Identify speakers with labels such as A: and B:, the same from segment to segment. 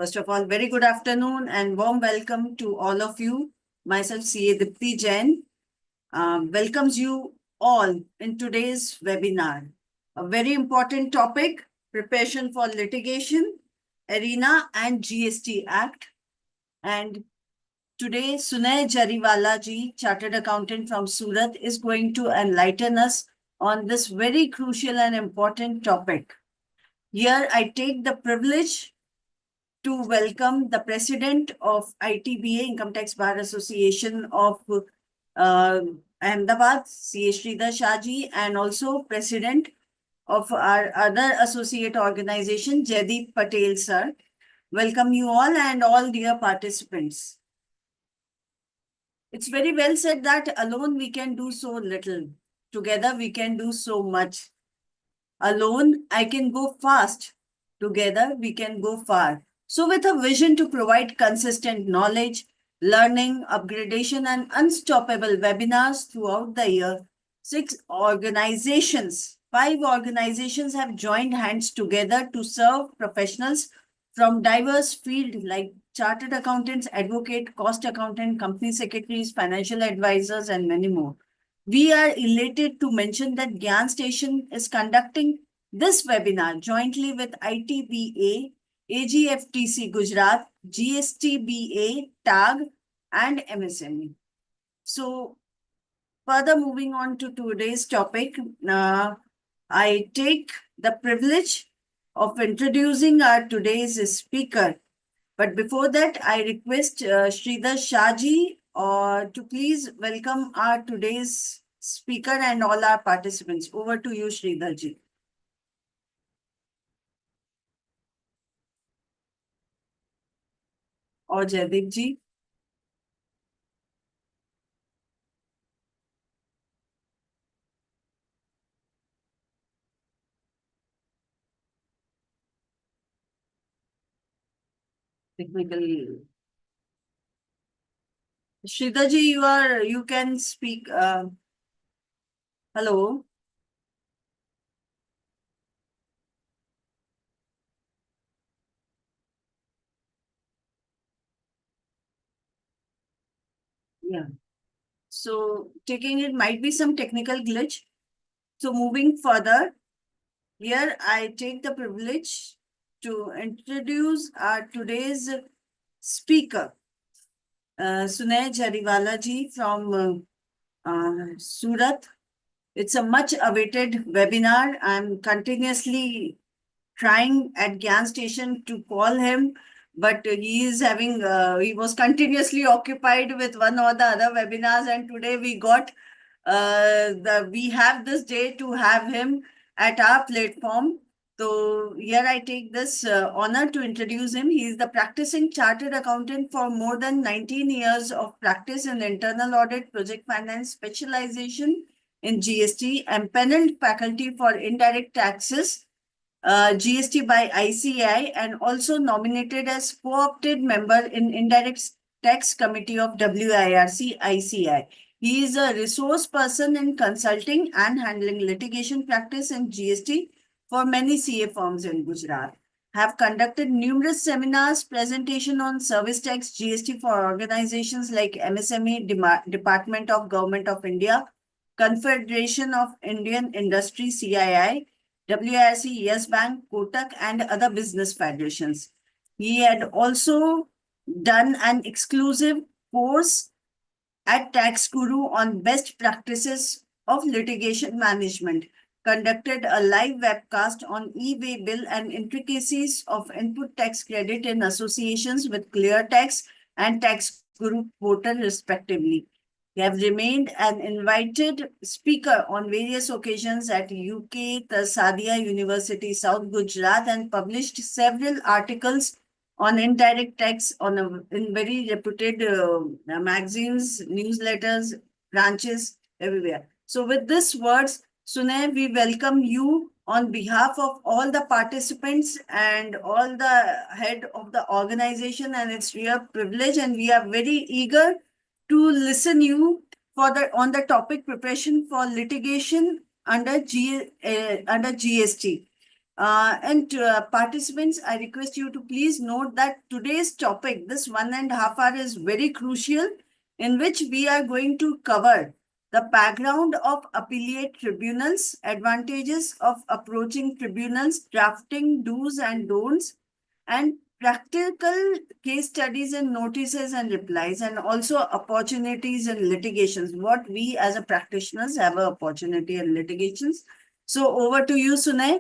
A: First of all, very good afternoon and warm welcome to all of you. Myself, CA Dipti Jain, welcomes you all in today's webinar. A very important topic, preparation for litigation, arena and GST Act. And today, Sunay Jariwala ji, Chartered Accountant from Surat, is going to enlighten us on this very crucial and important topic. Here, I take the privilege to welcome the President of ITBA, Income Tax Bar Association of Ahmedabad, C.A. Sridhar Shahji, and also President of our other associate organization, Jaideep Patel, sir. Welcome you all and all dear participants. It's very well said that alone we can do so little. Together we can do so much. Alone I can go fast. Together we can go far. So with a vision to provide consistent knowledge, learning, upgradation, and unstoppable webinars throughout the year, 5 organizations have joined hands together to serve professionals from diverse fields like chartered accountants, advocate, cost accountant, company secretaries, financial advisors, and many more. We are elated to mention that GyaanStation is conducting this webinar jointly with ITBA, AGFTC Gujarat, GSTBA, TAG, and MSME. So, further moving on to today's topic, I take the privilege of introducing our today's speaker. But before that, I request Sridhar Shahji to please welcome our today's speaker and all our participants. Over to you, Sridharji. Or Jaideep ji. Technical. Sridharji, you can speak. Hello. Yeah. So taking it might be some technical glitch. So moving further, here I take the privilege to introduce our today's speaker, Sunay Jariwala ji from Surat. It's a much awaited webinar. I'm continuously trying at GyaanStation to call him, but he was continuously occupied with one or the other webinars, and today we have this day to have him at our platform. So here I take this honor to introduce him. He is the practicing chartered accountant for more than 19 years of practice in internal audit, project finance, specialization in GST, and paneled faculty for indirect taxes, GST by ICAI, and also nominated as co-opted member in Indirect Tax Committee of WIRC ICAI. He is a resource person in consulting and handling litigation practice in GST for many CA firms in Gujarat. Have conducted numerous seminars, presentation on service tax GST for organizations like MSME, Department of Government of India, Confederation of Indian Industry CII, WIRC, Yes Bank, Kotak, and other business federations. He had also done an exclusive course at Tax Guru on best practices of litigation management, conducted a live webcast on e-way bill and intricacies of input tax credit in associations with ClearTax and Tax Guru portal respectively. They have remained an invited speaker on various occasions at UK, the Sadia University, South Gujarat, and published several articles on indirect tax in very reputed magazines, newsletters, branches, everywhere. So with these words, Sunay, we welcome you on behalf of all the participants and all the head of the organization, and it's real privilege, and we are very eager to listen you on the topic preparation for litigation under GST. Participants, I request you to please note that today's topic, this 1.5 hour, is very crucial, in which we are going to cover the background of appellate tribunals, advantages of approaching tribunals, drafting do's and don'ts, and practical case studies and notices and replies, and also opportunities in litigations. What we as a practitioners have an opportunity in litigations. So over to you, Sunay.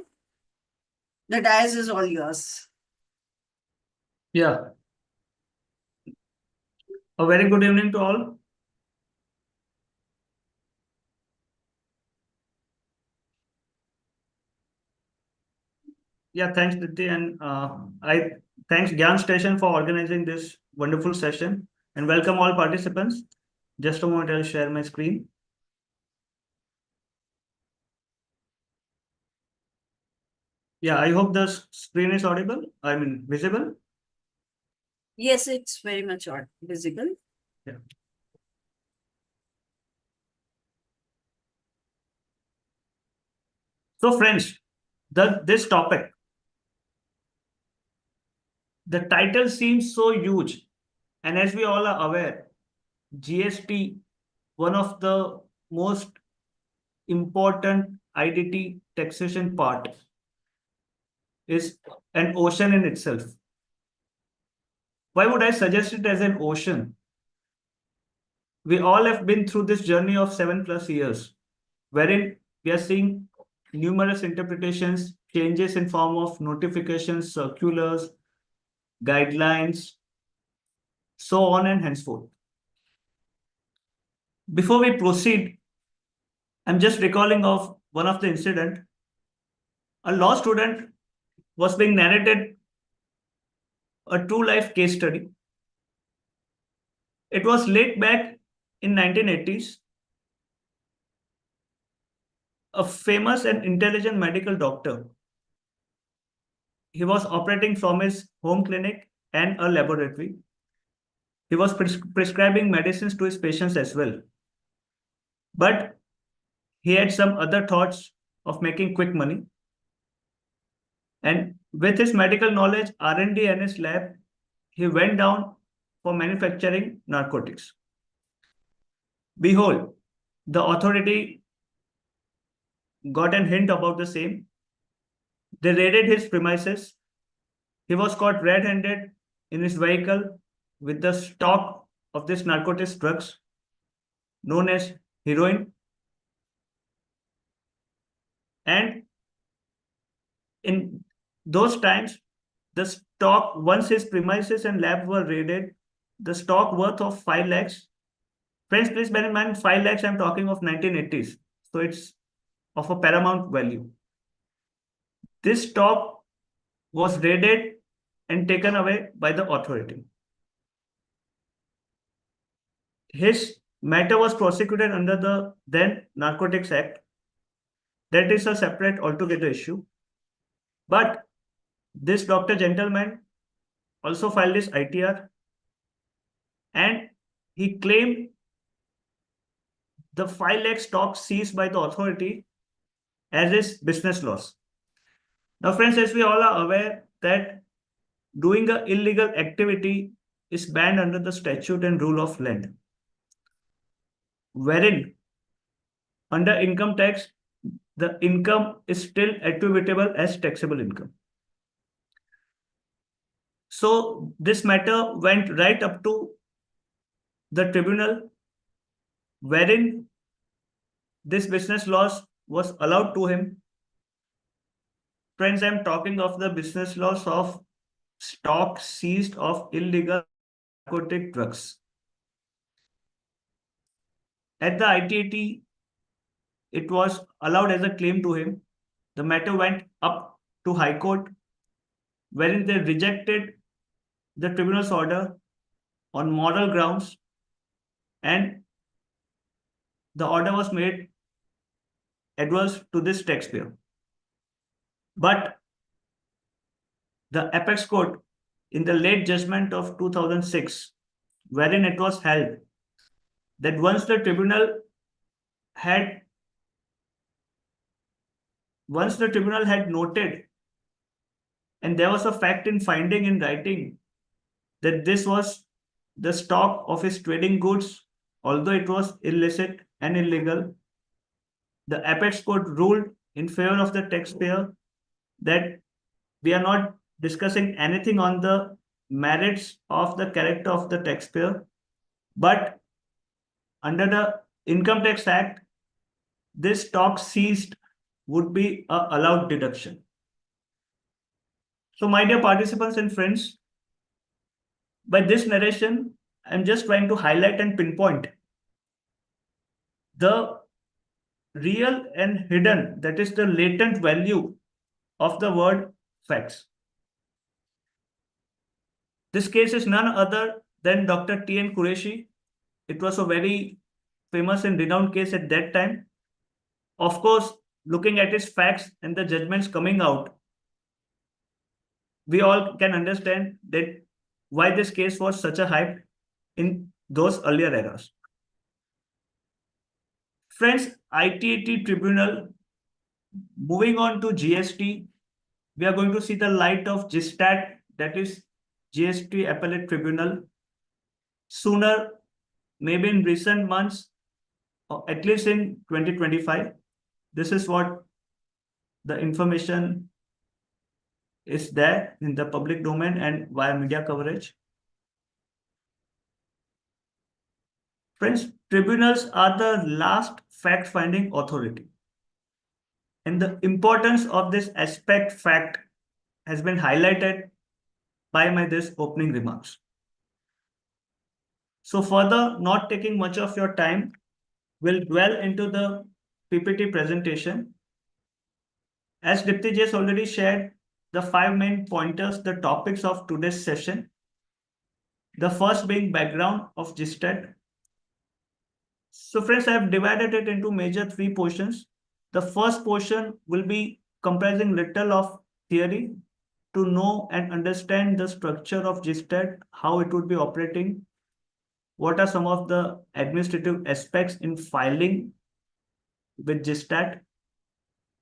A: The dais is all yours.
B: Yeah. A very good evening to all. Yeah, thanks, Diti, and I thanks GyaanStation for organizing this wonderful session, and welcome all participants. Just a moment, I'll share my screen. Yeah, I hope the screen is audible. I mean, visible.
A: Yes, it's very much visible.
B: Yeah. So, friends, this topic, the title seems so huge, and as we all are aware, GST, one of the most important IDT taxation part, is an ocean in itself. Why would I suggest it as an ocean? We all have been through this journey of 7+ years, wherein we are seeing numerous interpretations, changes in form of notifications, circulars, guidelines, so on and henceforth. Before we proceed, I'm just recalling of one of the incident. A law student was being narrated a true life case study. It was late back in 1980s. A famous and intelligent medical doctor. He was operating from his home clinic and a laboratory. He was prescribing medicines to his patients as well. But he had some other thoughts of making quick money. And with his medical knowledge, R&D and his lab, he went down for manufacturing narcotics. Behold, the authority got a hint about the same. They raided his premises. He was caught red-handed in his vehicle with the stock of this narcotics drugs known as heroin. And in those times, the stock, once his premises and lab were raided, the stock worth of 5 lakhs. Friends, please bear in mind, 5 lakhs, I'm talking of 1980s. So it's of a paramount value. This stock was raided and taken away by the authority. His matter was prosecuted under the then Narcotics Act. That is a separate altogether issue. But this Dr. Gentleman also filed his ITR, and he claimed the 5 lakh stock seized by the authority as his business loss. Now, friends, as we all are aware that doing an illegal activity is banned under the statute and rule of land, wherein under income tax, the income is still attributable as taxable income. So this matter went right up to the tribunal, wherein this business loss was allowed to him. Friends, I'm talking of the business loss of stock seized of illegal narcotic drugs. At the ITAT, it was allowed as a claim to him. The matter went up to High Court, wherein they rejected the tribunal's order on moral grounds, and the order was made adverse to this taxpayer. But the apex court, in the late judgment of 2006, wherein it was held that once the tribunal had noted And there was a fact in finding in writing that this was the stock of his trading goods, although it was illicit and illegal. The apex court ruled in favor of the taxpayer that we are not discussing anything on the merits of the character of the taxpayer, but under the Income Tax Act, this stock seized would be a allowed deduction. So, my dear participants and friends, by this narration, I'm just trying to highlight and pinpoint the real and hidden, that is the latent value of the word facts. This case is none other than Dr. T.N. Qureshi. It was a very famous and renowned case at that time. Of course, looking at its facts and the judgments coming out, we all can understand that why this case was such a hype in those earlier eras. Friends, ITAT tribunal, moving on to GST, we are going to see the light of GSTAT, that is GST Appellate Tribunal, sooner, maybe in recent months, or at least in 2025. This is what the information is there in the public domain and via media coverage. Friends, tribunals are the last fact-finding authority. And the importance of this aspect fact has been highlighted by my this opening remarks. So further, not taking much of your time, we'll dwell into the PPT presentation. As Dipti has already shared the 5 main pointers, the topics of today's session. The first being background of GSTAT. So friends, I have divided it into major 3 portions. The first portion will be comprising little of theory to know and understand the structure of GSTAT, how it would be operating, what are some of the administrative aspects in filing with GSTAT.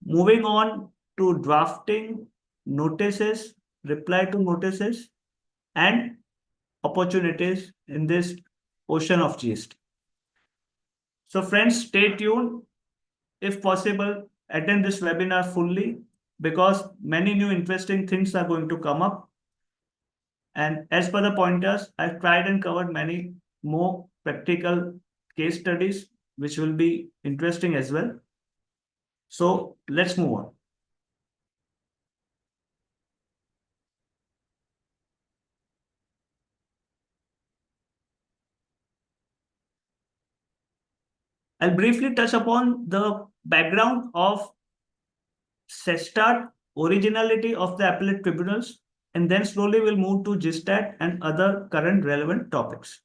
B: Moving on to drafting notices, reply to notices, and opportunities in this portion of GST. So friends, stay tuned. If possible, attend this webinar fully because many new interesting things are going to come up. And as per the pointers, I've tried and covered many more practical case studies, which will be interesting as well. So let's move on. I'll briefly touch upon the background of GSTAT, originality of the appellate tribunals, and then slowly we'll move to GSTAT and other current relevant topics.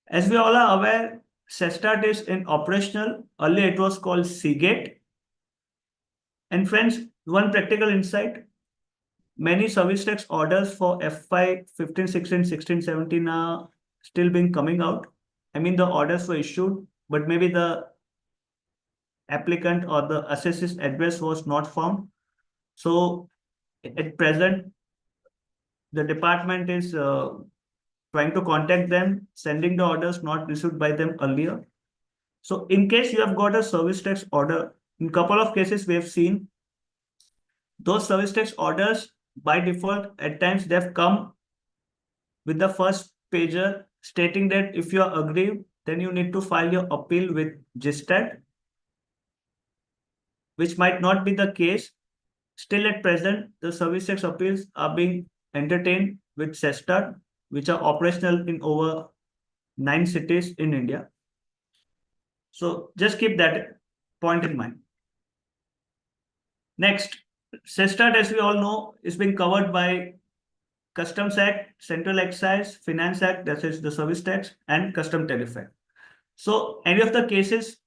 B: As we all are aware, GSTAT is in operational. Earlier it was called CGATE. And friends, one practical insight, many service tax orders for FY 15, 16, 16, 17 are still being coming out. I mean, the orders were issued, but maybe the applicant or the assessor's address was not found. So at present, the department is trying to contact them, sending the orders not received by them earlier. So in case you have got a service tax order, in couple of cases we have seen those service tax orders by default at times they have come with the first pager stating that if you are aggrieved, then you need to file your appeal with GSTAT, which might not be the case. Still at present, the service tax appeals are being entertained with GSTAT, which are operational in over 9 cities in India. So just keep that point in mind. Next, GSTAT, as we all know, is being covered by Customs Act, Central Excise, Finance Act, that is the service tax, and Custom Tariff Act. So any of the cases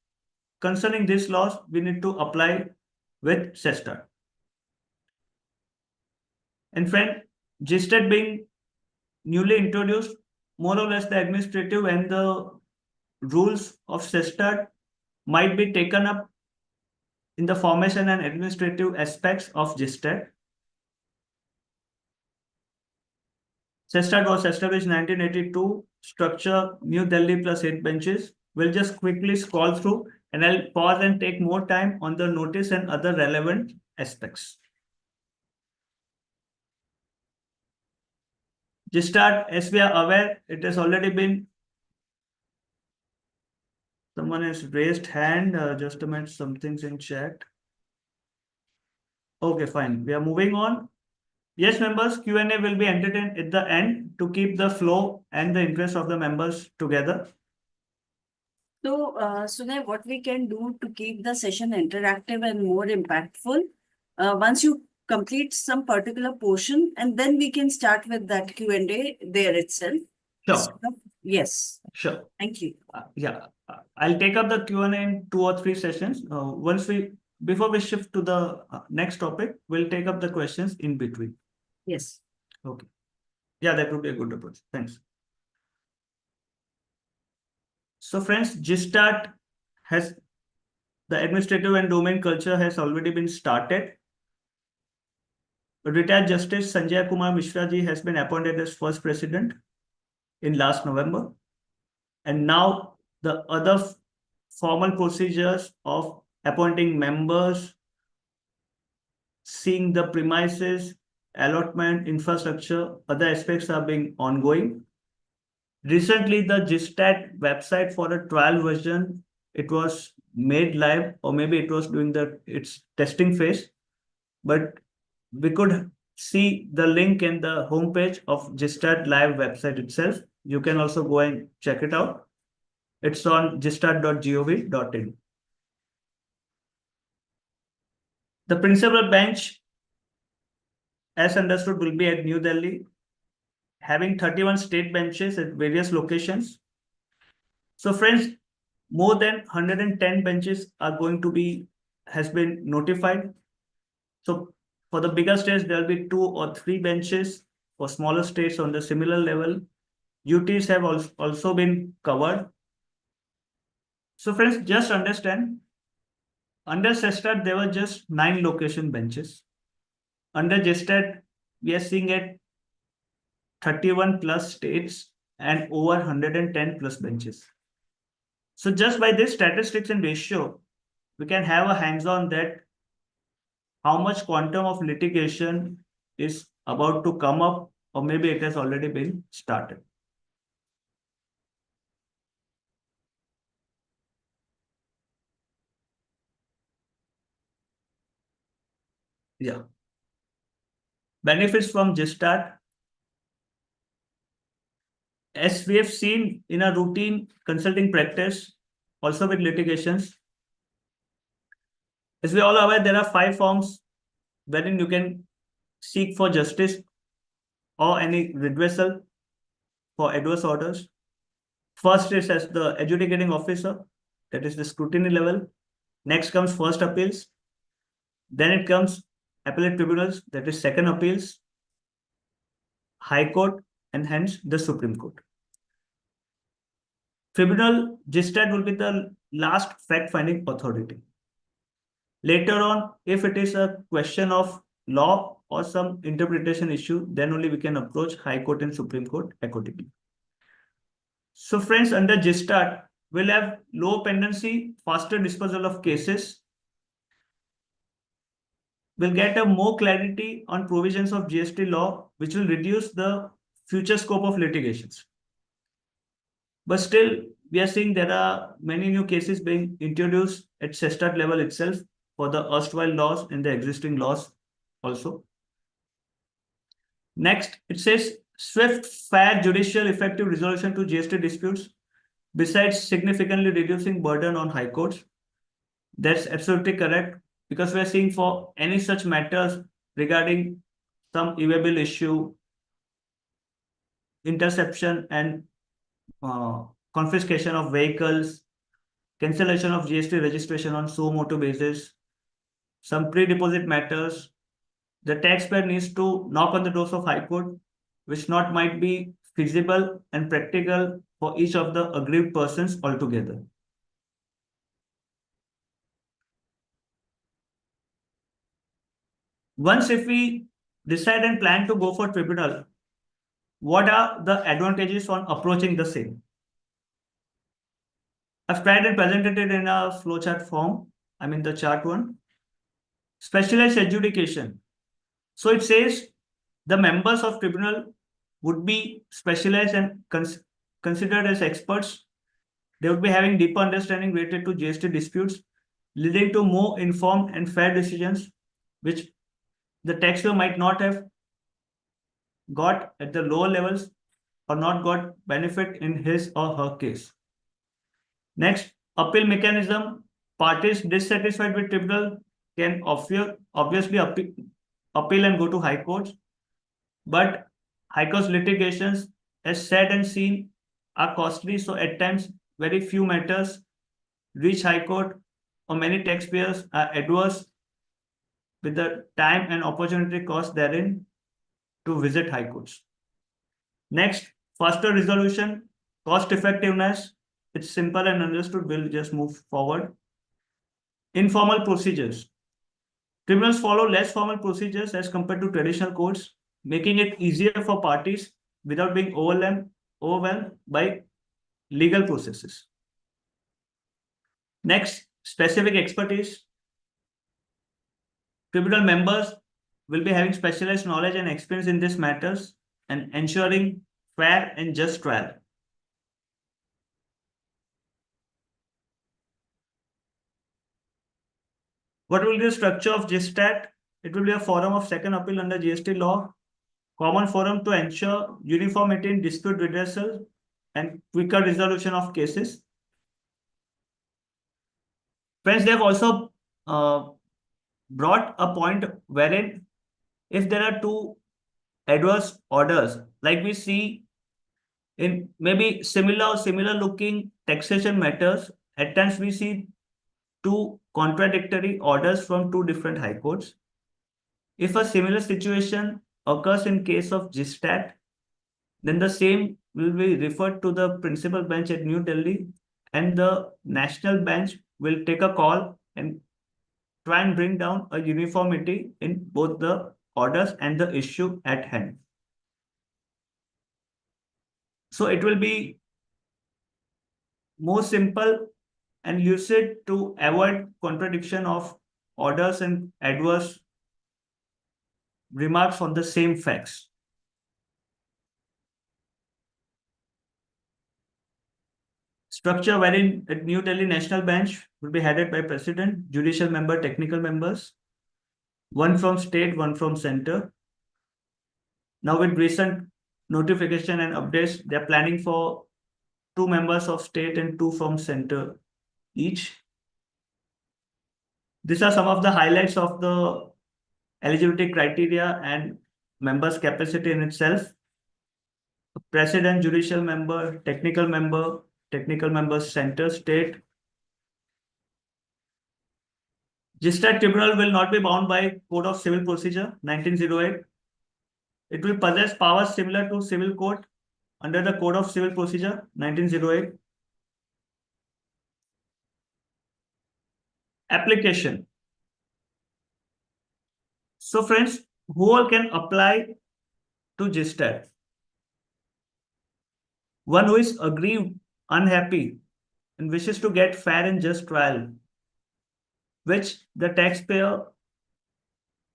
B: concerning these laws, we need to apply with GSTAT. And friend, GSTAT being newly introduced, more or less the administrative and the rules of GSTAT might be taken up in the formation and administrative aspects of GSTAT. GSTAT was established in 1982. Structure New Delhi plus 8 benches. We'll just quickly scroll through and I'll pause and take more time on the notice and other relevant aspects. GSTAT, as we are aware, it has already been. Someone has raised hand. Just a minute, something's in chat. Okay, fine. We are moving on. Yes, members, Q&A will be entertained at the end to keep the flow and the interest of the members together.
A: So, Sunay, what we can do to keep the session interactive and more impactful, once you complete some particular portion, and then we can start with that Q&A there itself.
B: Sure,
A: Yes,
B: sure.
A: thank you.
B: Yeah, I'll take up the Q&A in 2 or 3 sessions. Before we shift to the next topic, we'll take up the questions in between.
A: Yes.
B: Okay. Yeah, that would be a good approach. Thanks. So friends, GSTAT has the administrative and domain culture has already been started. Retired Justice Sanjay Kumar Mishra ji has been appointed as first president in last November. And now the other formal procedures of appointing members, seeing the premises, allotment, infrastructure, other aspects are being ongoing. Recently, the GSTAT website for a trial version, it was made live, or maybe it was during its testing phase, but we could see the link in the homepage of GSTAT live website itself. You can also go and check it out. It's on gstat.gov.in. The principal bench, as understood, will be at New Delhi, having 31 state benches at various locations. So friends, more than 110 benches are going to be, has been notified. So for the bigger states, there'll be 2 or 3 benches. For smaller states on the similar level, UTs have also been covered. So friends, just understand, under GSTAT, there were just 9 location benches. Under GSTAT, we are seeing at 31 plus states and over 110 plus benches. So just by this statistics and ratio, we can have a hands-on that how much quantum of litigation is about to come up, or maybe it has already been started. Yeah. Benefits from GSTAT. As we have seen in a routine consulting practice, also with litigations, as we all are aware, there are 5 forms wherein you can seek for justice or any redressal for adverse orders. First is as the adjudicating officer, that is the scrutiny level. Next comes first appeals. Then it comes appellate tribunals, that is second appeals, High Court, and hence the Supreme Court. Tribunal GSTAT will be the last fact-finding authority. Later on, if it is a question of law or some interpretation issue, then only we can approach High Court and Supreme Court accordingly. So friends, under GSTAT, we'll have low pendency, faster disposal of cases. We'll get a more clarity on provisions of GST law, which will reduce the future scope of litigations. But still, we are seeing there are many new cases being introduced at GSTAT level itself for the erstwhile laws and the existing laws also. Next, it says swift, fair, judicial, effective resolution to GST disputes, besides significantly reducing burden on high courts. That's absolutely correct, because we are seeing for any such matters regarding some evable issue, interception and confiscation of vehicles, cancellation of GST registration on suo motu basis, some pre-deposit matters, the taxpayer needs to knock on the doors of High Court, which not might be feasible and practical for each of the aggrieved persons altogether. Once if we decide and plan to go for tribunal, what are the advantages on approaching the same? I've tried and presented it in a flowchart form. I mean the chart one. Specialized adjudication. So it says the members of tribunal would be specialized and considered as experts. They would be having deeper understanding related to GST disputes, leading to more informed and fair decisions, which the taxpayer might not have got at the lower levels or not got benefit in his or her case. Next, appeal mechanism. Parties dissatisfied with tribunal can obviously appeal and go to high courts, but high court litigations, as said and seen, are costly. So at times, very few matters reach high court, or many taxpayers are adverse with the time and opportunity cost therein to visit high courts. Next, faster resolution, cost effectiveness. It's simple and understood. We'll just move forward. Informal procedures. Tribunals follow less formal procedures as compared to traditional courts, making it easier for parties without being overwhelmed by legal processes. Next, specific expertise. Tribunal members will be having specialized knowledge and experience in these matters and ensuring fair and just trial. What will be the structure of GSTAT? It will be a forum of second appeal under GST law, common forum to ensure uniformity in dispute redressal and quicker resolution of cases. Friends, they have also brought a point wherein if there are two adverse orders, like we see in maybe similar looking taxation matters, at times we see two contradictory orders from two different high courts. If a similar situation occurs in case of GSTAT, then the same will be referred to the principal bench at New Delhi, and the national bench will take a call and try and bring down a uniformity in both the orders and the issue at hand. So it will be more simple and lucid to avoid contradiction of orders and adverse remarks on the same facts. Structure wherein at New Delhi National Bench will be headed by President, Judicial member, technical members, one from state, one from center. Now with recent notification and updates, they're planning for 2 members of state and 2 from center each. These are some of the highlights of the eligibility criteria and members' capacity in itself. President, judicial member, technical member, center, state. GSTAT tribunal will not be bound by Code of Civil Procedure 1908. It will possess powers similar to civil court under the Code of Civil Procedure 1908. Application. So friends, who all can apply to GSTAT? One who is aggrieved, unhappy, and wishes to get fair and just trial, which the taxpayer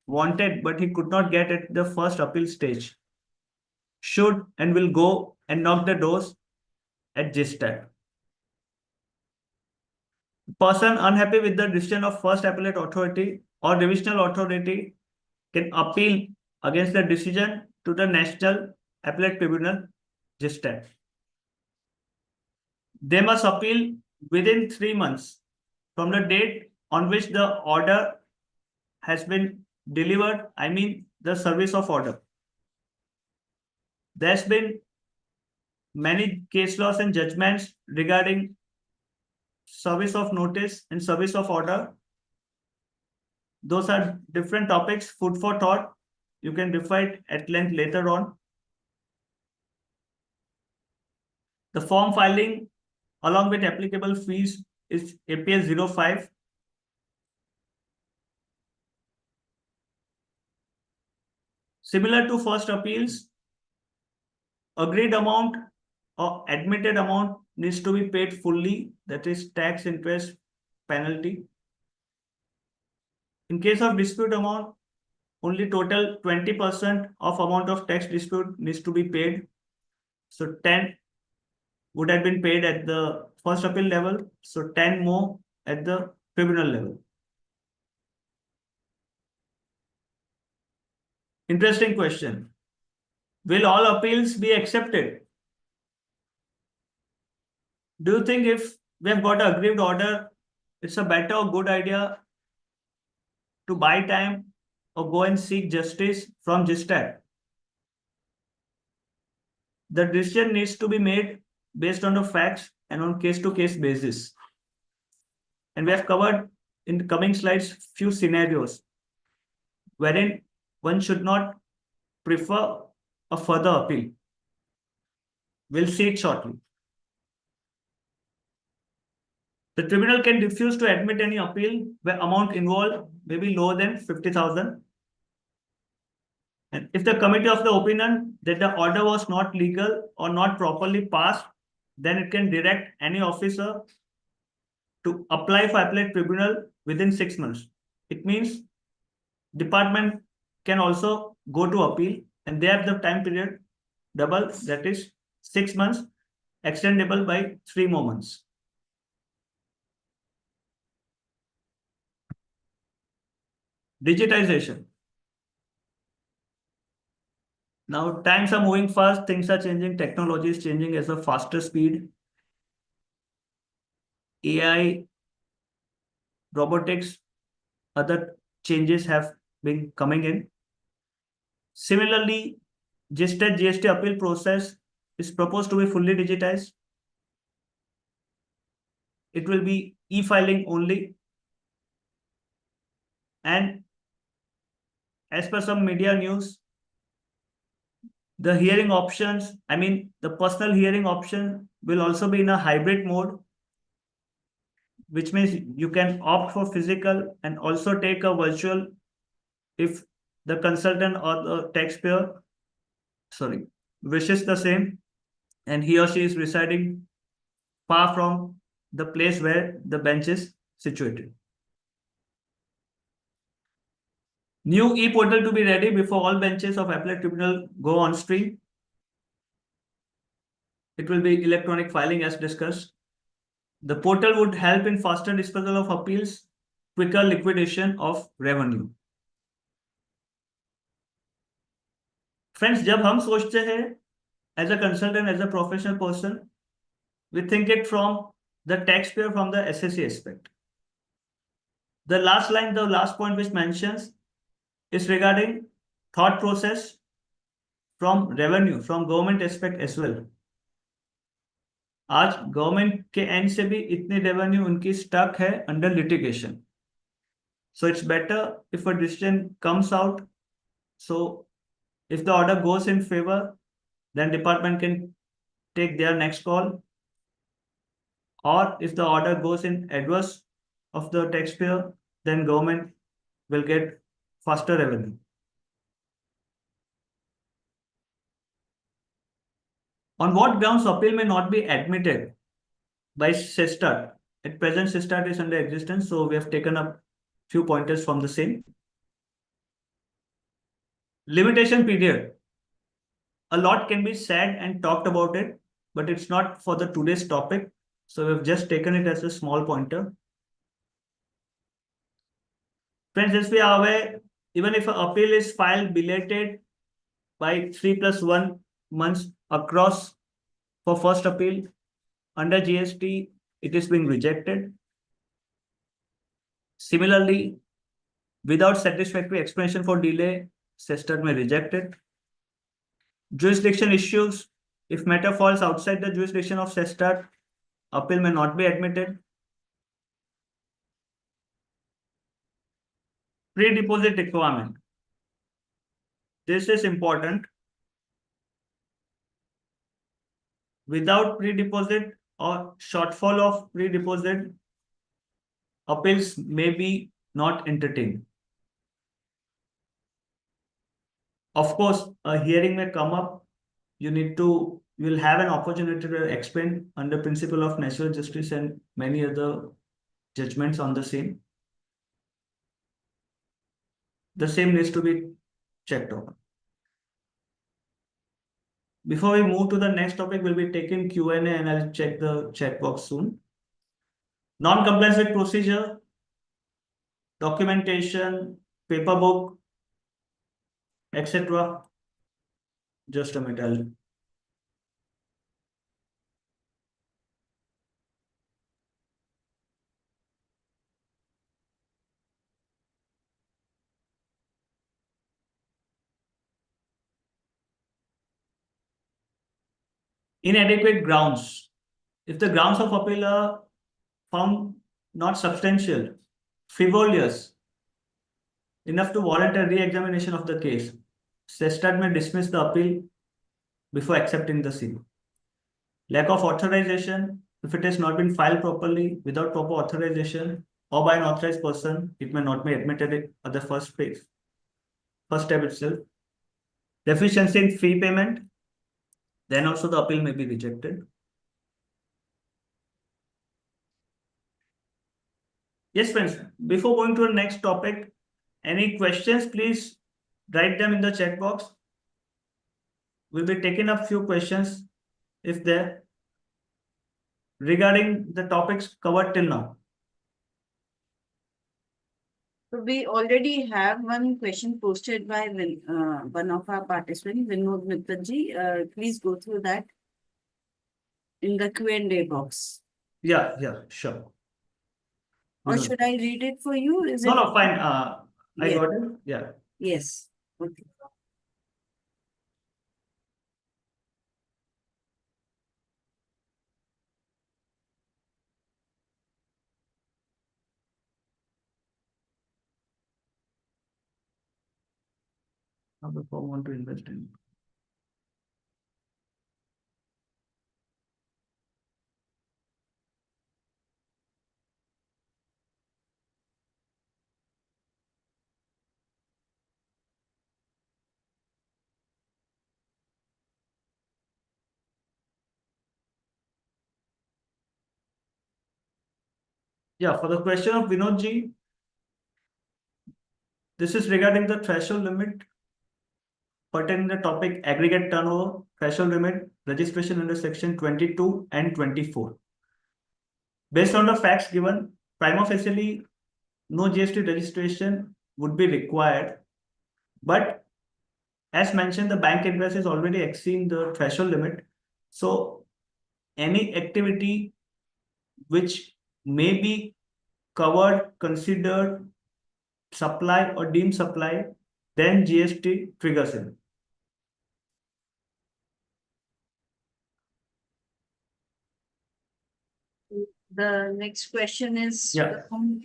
B: wanted but he could not get at the first appeal stage, should and will go and knock the doors at GSTAT. Person unhappy with the decision of first appellate authority or divisional authority can appeal against the decision to the National Appellate Tribunal, GSTAT. They must appeal within 3 months from the date on which the order has been delivered, I mean the service of order. There's been many case laws and judgments regarding service of notice and service of order. Those are different topics, food for thought. You can define at length later on. The form filing along with applicable fees is APS 05. Similar to first appeals, Agreed amount or admitted amount needs to be paid fully, that is tax, interest, penalty. In case of dispute amount, only total 20% of amount of tax dispute needs to be paid. So 10 would have been paid at the first appeal level, so 10 more at the tribunal level. Interesting question. Will all appeals be accepted? Do you think if we have got an aggrieved order, it's a better or good idea to buy time or go and seek justice from GSTAT? The decision needs to be made based on the facts and on case-to-case basis. And we have covered in the coming slides few scenarios wherein one should not prefer a further appeal. We'll see it shortly. The tribunal can refuse to admit any appeal where amount involved may be lower than 50,000. And if the committee of the opinion that the order was not legal or not properly passed, then it can direct any officer to apply for appellate tribunal within 6 months. It means department can also go to appeal and they have the time period double, that is 6 months, extendable by 3 more months. Digitization. Now times are moving fast, things are changing, technology is changing at a faster speed. AI, robotics, other changes have been coming in. Similarly, GSTAT GST appeal process is proposed to be fully digitized. It will be e-filing only. And as per some media news, the hearing options, the personal hearing option will also be in a hybrid mode, which means you can opt for physical and also take a virtual if the consultant or the taxpayer, wishes the same and he or she is residing far from the place where the bench is situated. New e-portal to be ready before all benches of appellate tribunal go on stream. It will be electronic filing as discussed. The portal would help in faster disposal of appeals, quicker liquidation of revenue. Friends, जब हम सोचते हैं as a consultant, as a professional person, we think it from the taxpayer, from the SSC aspect. The last line, the last point which mentions is regarding thought process from revenue, from government aspect as well. आज government के and से भी इतनी revenue उनकी stuck है under litigation. So it's better if a decision comes out. So if the order goes in favor, then department can take their next call. Or if the order goes in adverse of the taxpayer, then government will get faster revenue. On what grounds appeal may not be admitted by GSTAT? At present, GSTAT is under existence, so we have taken up few pointers from the same. Limitation period. A lot can be said and talked about it, but it's not for the today's topic. So we've just taken it as a small pointer. Friends, as we are aware, even if an appeal is filed belated by 3+1 months across for first appeal, under GST, it is being rejected. Similarly, without satisfactory explanation for delay, GSTAT may reject it. Jurisdiction issues. If matter falls outside the jurisdiction of GSTAT, appeal may not be admitted. Pre-deposit requirement. This is important. Without pre-deposit or shortfall of pre-deposit, appeals may be not entertained. Of course, a hearing may come up you will have an opportunity to explain under principle of natural justice and many other judgments on the same. The same needs to be checked over. Before we move to the next topic, we'll be taking Q&A and I'll check the chat box soon. Non-compliance with procedure, documentation, paper book, etc. Just a minute. Inadequate grounds. If the grounds of appeal are found not substantial, frivolous, enough to warrant a re-examination of the case, GSTAT may dismiss the appeal before accepting the same. Lack of authorization, if it has not been filed properly without proper authorization or by an authorized person, it may not be admitted at the first phase, first step itself. Deficiency in fee payment, then also the appeal may be rejected. Yes, friends, before going to the next topic, any questions, please write them in the chat box. We'll be taking up few questions if there regarding the topics covered till now.
A: So we already have one question posted by one of our participants, Vinod Mitraji. Please go through that in the Q&A box.
B: Yeah, sure.
A: Or should I read it for you? Is it?
B: No, fine. I
A: Yes.
B: got it. Yeah.
A: Yes. Okay.
B: How the firm want to invest in? Yeah, for the question of Vinodji, this is regarding the threshold limit pertaining the topic aggregate turnover, threshold limit, registration under section 22 and 24. Based on the facts given, prima facie, no GST registration would be required. But as mentioned, the bank interest is already exceeding the threshold limit. So any activity which may be covered, considered supply or deemed supply, then GST triggers in.
A: The next question is
B: Yeah.
A: from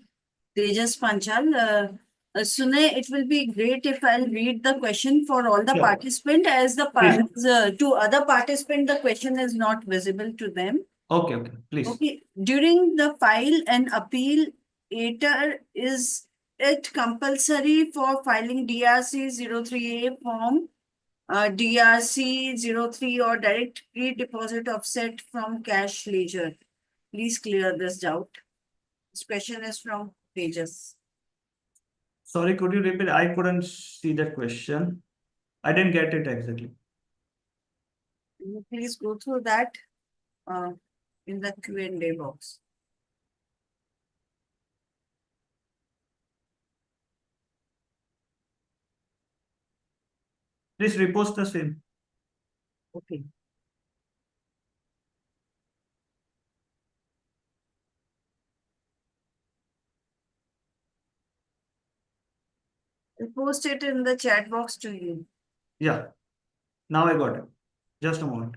A: Tejas Panchal. Sunay, it will be great if I'll read the question for all the
B: Sure.
A: participants, as
B: Please.
A: to other participants, the question is not visible to them.
B: Okay, please.
A: Okay, during the file and appeal, is it compulsory for filing DRC 03A form, DRC 03 or direct deposit offset from cash ledger? Please clear this doubt. This question is from Tejas.
B: Sorry, could you repeat? I couldn't see that question. I didn't get it exactly.
A: Can you please go through that in the Q&A box?
B: Please repost the same.
A: Okay. I'll post it in the chat box to you.
B: Yeah. Now I got it. Just a moment.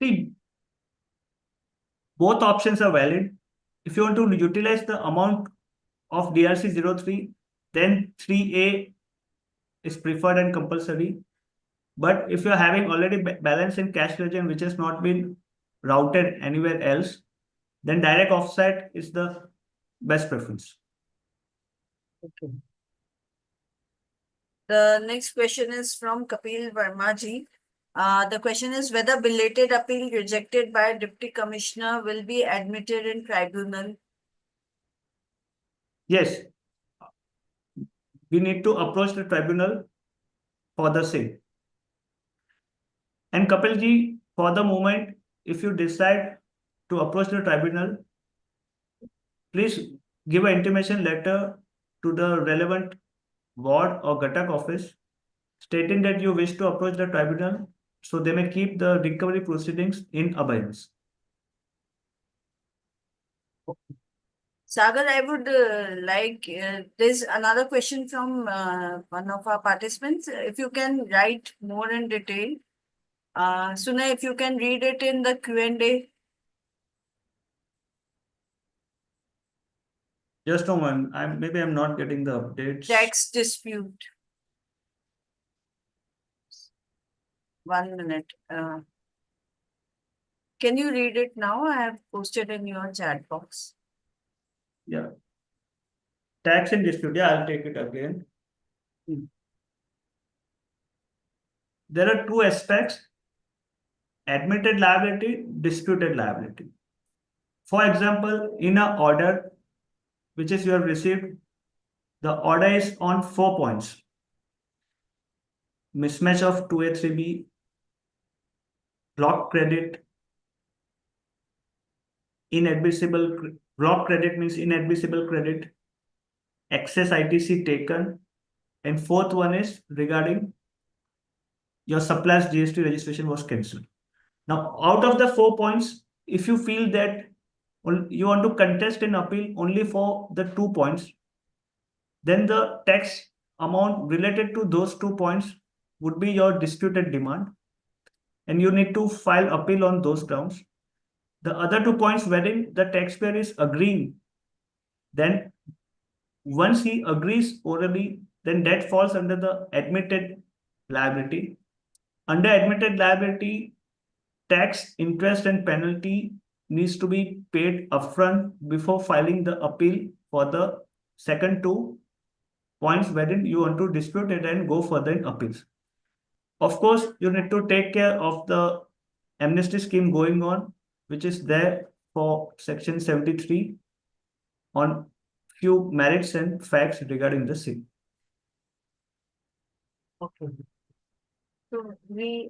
B: See, both options are valid. If you want to utilize the amount of DRC 03, then 3A is preferred and compulsory. But if you're having already balance in cash region which has not been routed anywhere else, then direct offset is the best preference.
A: Okay. The next question is from Kapil Verma ji. The question is whether belated appeal rejected by a deputy commissioner will be admitted in tribunal.
B: Yes, we need to approach the tribunal for the same. And Kapil ji, for the moment, if you decide to approach the tribunal, please give an intimation letter to the relevant ward or Gatak office stating that you wish to approach the tribunal so they may keep the recovery proceedings in abeyance.
A: Sagar, I would there's another question from one of our participants. If you can write more in detail. Suna, if you can read it in the Q&A.
B: Just a moment. Maybe I'm not getting the updates.
A: Tax dispute. 1 minute. Can you read it now? I have posted in your chat box.
B: Yeah. Tax and dispute. Yeah, I'll take it again. There are two aspects: admitted liability, disputed liability. For example, in an order which is you have received, the order is on 4 points: mismatch of 2A, 3B, block credit, inadmissible, block credit means inadmissible credit, excess ITC taken, and fourth one is regarding your supplier's GST registration was cancelled. Now, out of the 4 points, if you feel that you want to contest an appeal only for the 2 points, then the tax amount related to those 2 points would be your disputed demand, and you need to file appeal on those grounds. The other 2 points wherein the taxpayer is agreeing, then once he agrees orally, then that falls under the admitted liability. Under admitted liability, tax, interest, and penalty needs to be paid upfront before filing the appeal for the second 2 points wherein you want to dispute it and go further in appeals. Of course, you need to take care of the amnesty scheme going on, which is there for Section 73 on few merits and facts regarding the same.
A: Okay. So we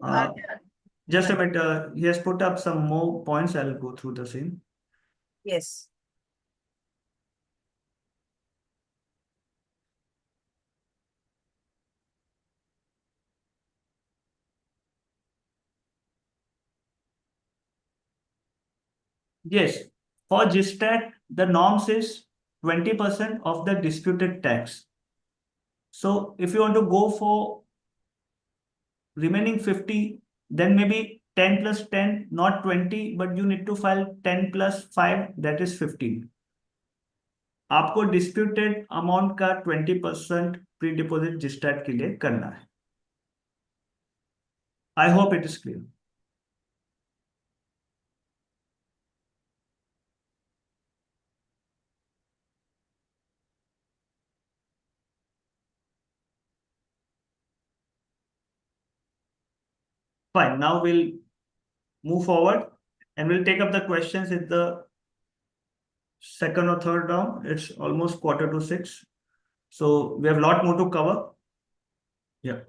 B: just a minute. He has put up some more points. I'll go through the same.
A: Yes.
B: Yes, for GSTAT, the norms is 20% of the disputed tax. So if you want to go for remaining 50, then maybe 10 plus 10, not 20, but you need to file 10 plus 5, that is 15. आपको disputed amount का 20% pre deposit GSTAT के लिए करना है. I hope it is clear. Fine. Now we'll move forward and we'll take up the questions in the second or third round. It's almost 5:45. So we have a lot more to cover. Yeah.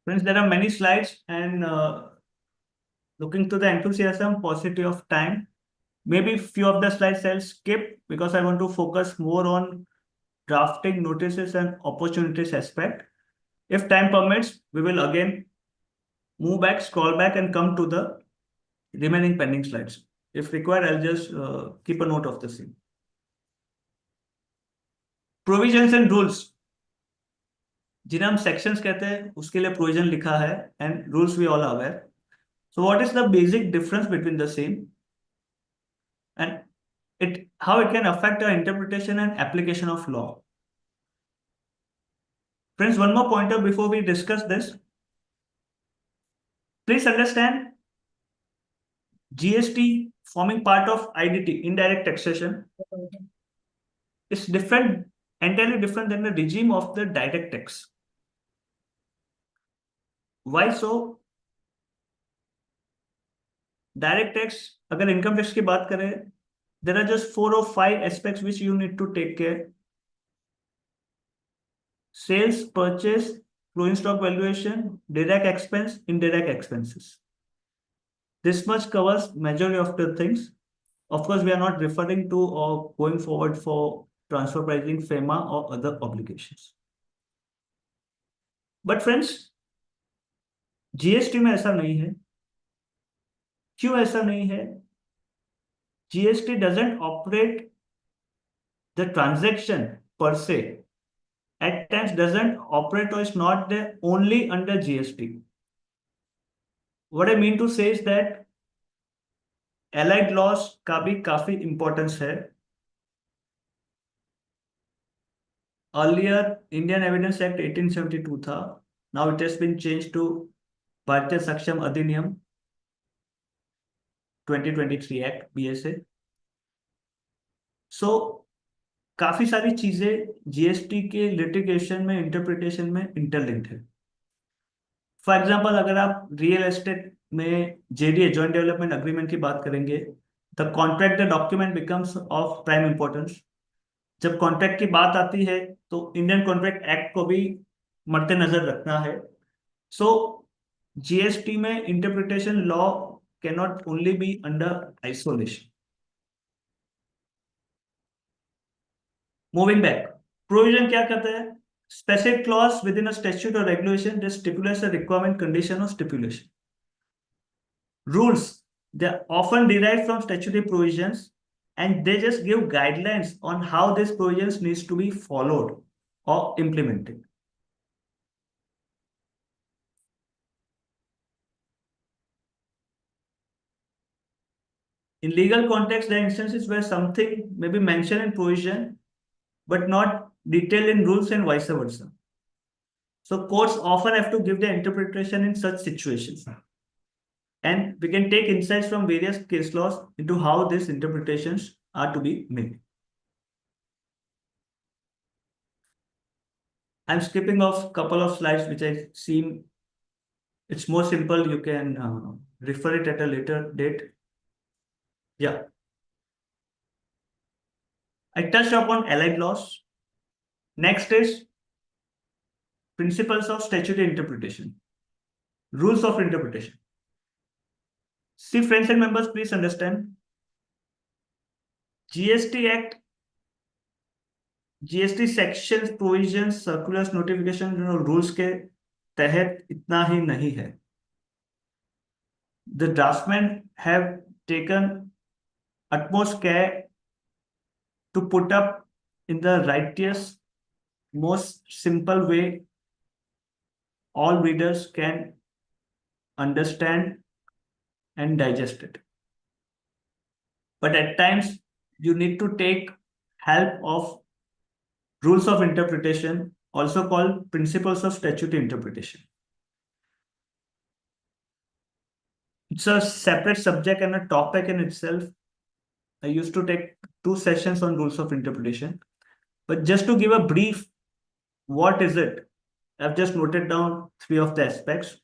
B: Friends, there are many slides and looking to the enthusiasm, paucity of time. Maybe few of the slides I'll skip because I want to focus more on drafting notices and opportunities aspect. If time permits, we will again move back, scroll back and come to the remaining pending slides. If required, I'll just keep a note of the same. Provisions and rules. जिन्हें हम sections कहते हैं उसके लिए provision लिखा है and rules we all are aware. So what is the basic difference between the same, and how it can affect our interpretation and application of law? Friends, one more pointer before we discuss this. Please understand GST forming part of IDT, indirect taxation, is different, entirely different than the regime of the direct tax. Why so? Direct tax, अगर income tax की बात करें, there are just 4 or 5 aspects which you need to take care. Sales, purchase, closing stock valuation, direct expense, indirect expenses. This much covers majority of the things. Of course, we are not referring to or going forward for transfer pricing, FEMA or other obligations. But friends, GST में ऐसा नहीं है. क्यों ऐसा नहीं है? GST doesn't operate the transaction per se. At times doesn't operate or is not there only under GST. What I mean to say is that allied laws का भी काफी importance है. Earlier Indian Evidence Act 1872 था. Now it has been changed to भारतीय सक्षम अधिनियम 2023 Act BSA. So काफी सारी चीजें जीएसटी के लिटिगेशन में इंटरप्रिटेशन में इंटरलिंक्ड है. फॉर एग्जांपल, अगर आप रियल एस्टेट में जेडीए जॉइंट डेवलपमेंट अग्रीमेंट की बात करेंगे, the contract the document becomes of prime importance. जब कॉन्ट्रैक्ट की बात आती है तो इंडियन कॉन्ट्रैक्ट एक्ट को भी मद्दे नजर रखना है. सो जीएसटी में interpretation law cannot only be under isolation. Moving back, provision क्या कहता है? Specific clause within a statute or regulation that stipulates a requirement, condition, or stipulation. Rules, they are often derived from statutory provisions and they just give guidelines on how these provisions needs to be followed or implemented. In legal context, there are instances where something may be mentioned in provision but not detailed in rules and vice versa. So courts often have to give their interpretation in such situations. And we can take insights from various case laws into how these interpretations are to be made. I'm skipping off a couple of slides which I seem it's more simple. You can refer it at a later date. Yeah. I touched upon allied laws. Next is principles of statutory interpretation, rules of interpretation. See, friends and members, please understand. GST Act, GST sections, provisions, circulars, notification, rules के तहत इतना ही नहीं है. The draftsmen have taken utmost care to put up in the righteous, most simple way all readers can understand and digest it. But at times you need to take help of rules of interpretation, also called principles of statutory interpretation. It's a separate subject and a topic in itself. I used to take 2 sessions on rules of interpretation. But just to give a brief, what is it? I've just noted down 3 of the aspects.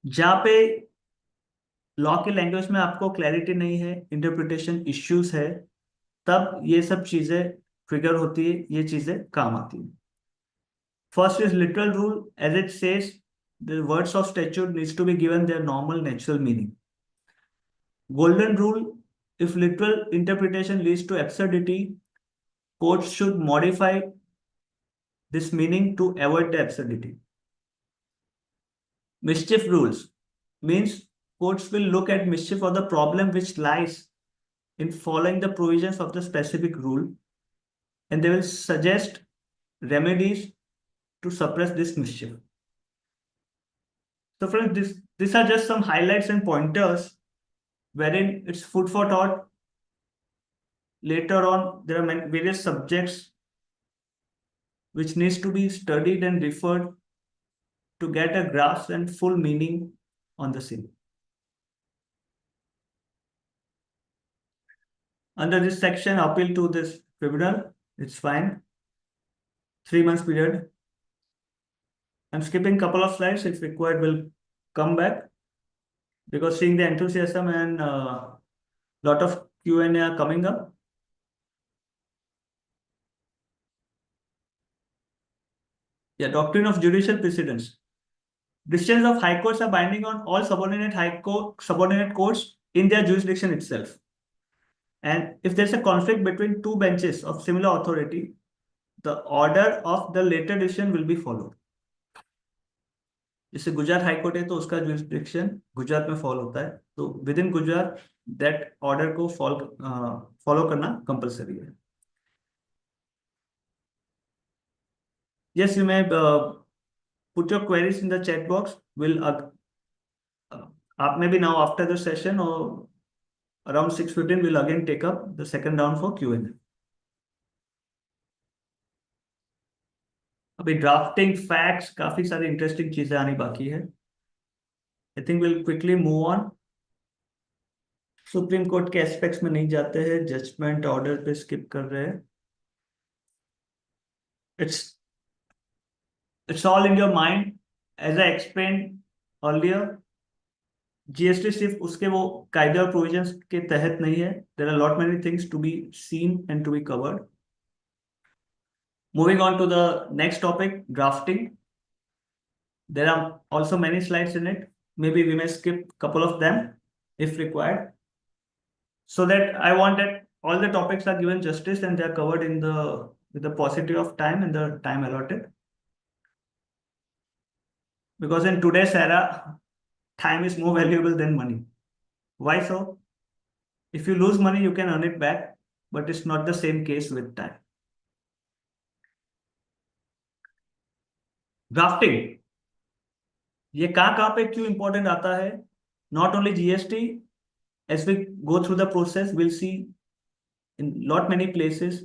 B: जहाँ पे law के language में आपको clarity नहीं है, interpretation issues है, तब ये सब चीजें ट्रिगर होती है, ये चीजें काम आती है. First is literal rule. As it says, the words of statute needs to be given their normal natural meaning. Golden rule, if literal interpretation leads to absurdity, courts should modify this meaning to avoid the absurdity. Mischief rules means courts will look at mischief or the problem which lies in following the provisions of the specific rule, and they will suggest remedies to suppress this mischief. So friends, these are just some highlights and pointers wherein it's food for thought. Later on, there are various subjects which needs to be studied and referred to get a grasp and full meaning on the same. Under this section, appeal to this tribunal, it's fine. 3 months period. I'm skipping couple of slides. If required, we'll come back because seeing the enthusiasm and lot of Q&A are coming up. Yeah, doctrine of judicial precedents. Decisions of high courts are binding on all subordinate courts in their jurisdiction itself. And if there's a conflict between two benches of similar authority, the order of the later decision will be followed. जैसे Gujarat high court है तो उसका jurisdiction Gujarat में follow होता है, तो with in Gujarat that order को follow करना कंपलसरी है. Yes, you may put your queries in the chat box. Will maybe now after the session or around 6:15 we'll again take up the second round for Q&A. अभी drafting facts काफी सारी interesting चीजें आनी बाकी है. I think will quickly move on. Supreme court के aspects में नहीं जाते हैं, जजमेंट ऑर्डर पे स्किप कर रहे हैं. It's all in your mind. As I explained earlier, GST सिर्फ उसके वो कायदे और प्रोविजंस के तहत नहीं है. There are lot many things to be seen and to be covered. Moving on to the next topic, drafting. There are also many slides in it. Maybe we may skip couple of them if required. So that I want that all the topics are given justice and they are covered in with the paucity of time and the time allotted. Because in today's era, time is more valuable than money. Why so? If you lose money, you can earn it back, but it's not the same case with time. Drafting. ये कहाँ पे क्यों important आता है? Not only GST, as we go through the process, we'll see in lot many places.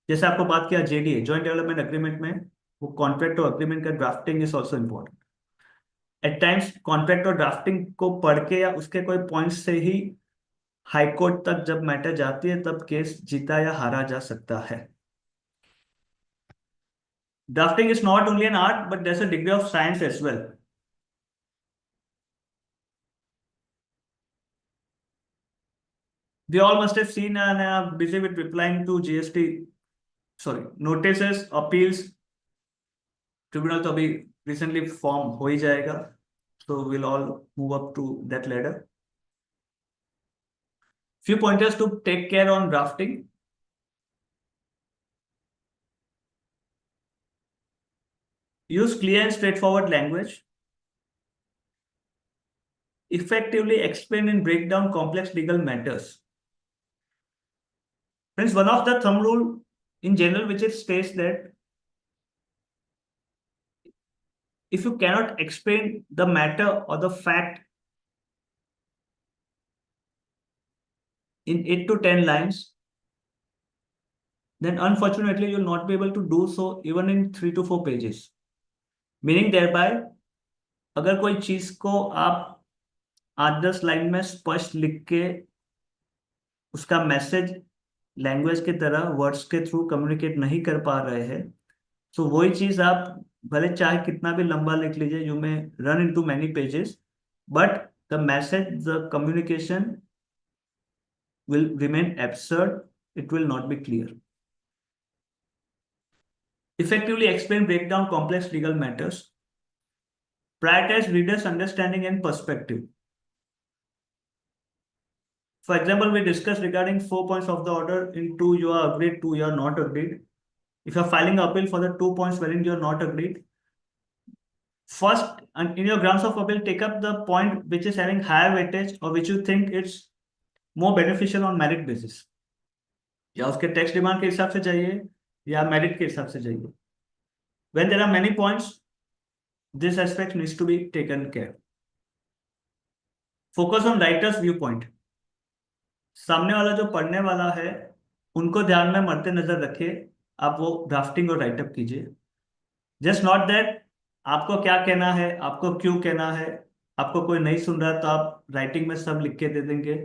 B: जैसे आपको बात किया JDA, Joint Development Agreement में, वो contract और agreement का drafting is also important. At times, contract और drafting को पढ़ के या उसके कोई points से ही हाई कोर्ट तक जब मैटर जाती है तब केस जीता या हारा जा सकता है. Drafting is not only an art but there is a degree of science as well. We all must have seen and are busy with replying to notices, appeals. Tribunal तो अभी recently फॉर्म हो ही जाएगा, so we'll all move up to that ladder. Few pointers to take care on drafting. Use clear and straightforward language. Effectively explain and break down complex legal matters. Friends, one of the thumb rule in general which it states that if you cannot explain the matter or the fact in 8 to 10 lines, then unfortunately you'll not be able to do so even in 3 to 4 pages. Meaning thereby, अगर कोई चीज को आप 8-10 line में स्पष्ट लिख के उसका मैसेज लैंग्वेज की तरह वर्ड्स के थ्रू कम्युनिकेट नहीं कर पा रहे हैं, तो वही चीज आप भले चाहे कितना भी लंबा लिख लीजिए, you may run into many pages, but the message, the communication will remain absurd. It will not be clear. Effectively explain, break down complex legal matters. Prioritize readers' understanding and perspective. For example, we discussed regarding 4 points of the order. In 2 you are agreed, 2 you are not agreed. If you are filing appeal for the 2 points wherein you are not agreed, first in your grounds of appeal, take up the point which is having higher weightage or which you think it's more beneficial on merit basis. या उसके tax demand के हिसाब से चाहिए या merit के हिसाब से चाहिए. When there are many points, this aspect needs to be taken care. Focus on writers view point. सामने वाला जो पढ़ने वाला है उनको ध्यान में मद्दे नजर रखिए, आप वो ड्राफ्टिंग और राइटअप कीजिए। जस्ट नॉट दैट आपको क्या कहना है, आपको क्यों कहना है, आपको कोई नहीं सुन रहा तो आप राइटिंग में सब लिख के दे देंगे।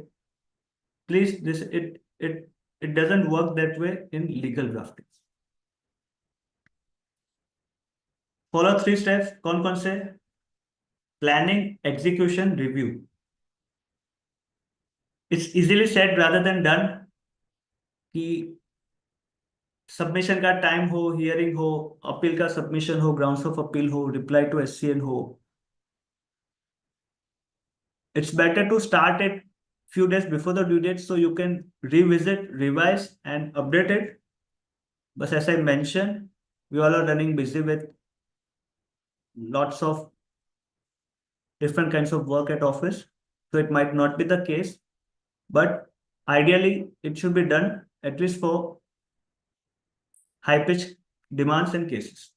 B: Please this it doesn't work that way in legal drafting. Follow 3 steps, कौन कौन से? Planning, execution, review. It's easily said rather than done कि सबमिशन का टाइम हो, हियरिंग हो, अपील का सबमिशन हो, ग्राउंड्स ऑफ अपील हो, रिप्लाई टू एससीएन हो। It's better to start it few days before the due date so you can revisit, revise, and update it. But as I mentioned, we all are running busy with lots of different kinds of work at office. So it might not be the case, but ideally it should be done at least for high pitch demands and cases.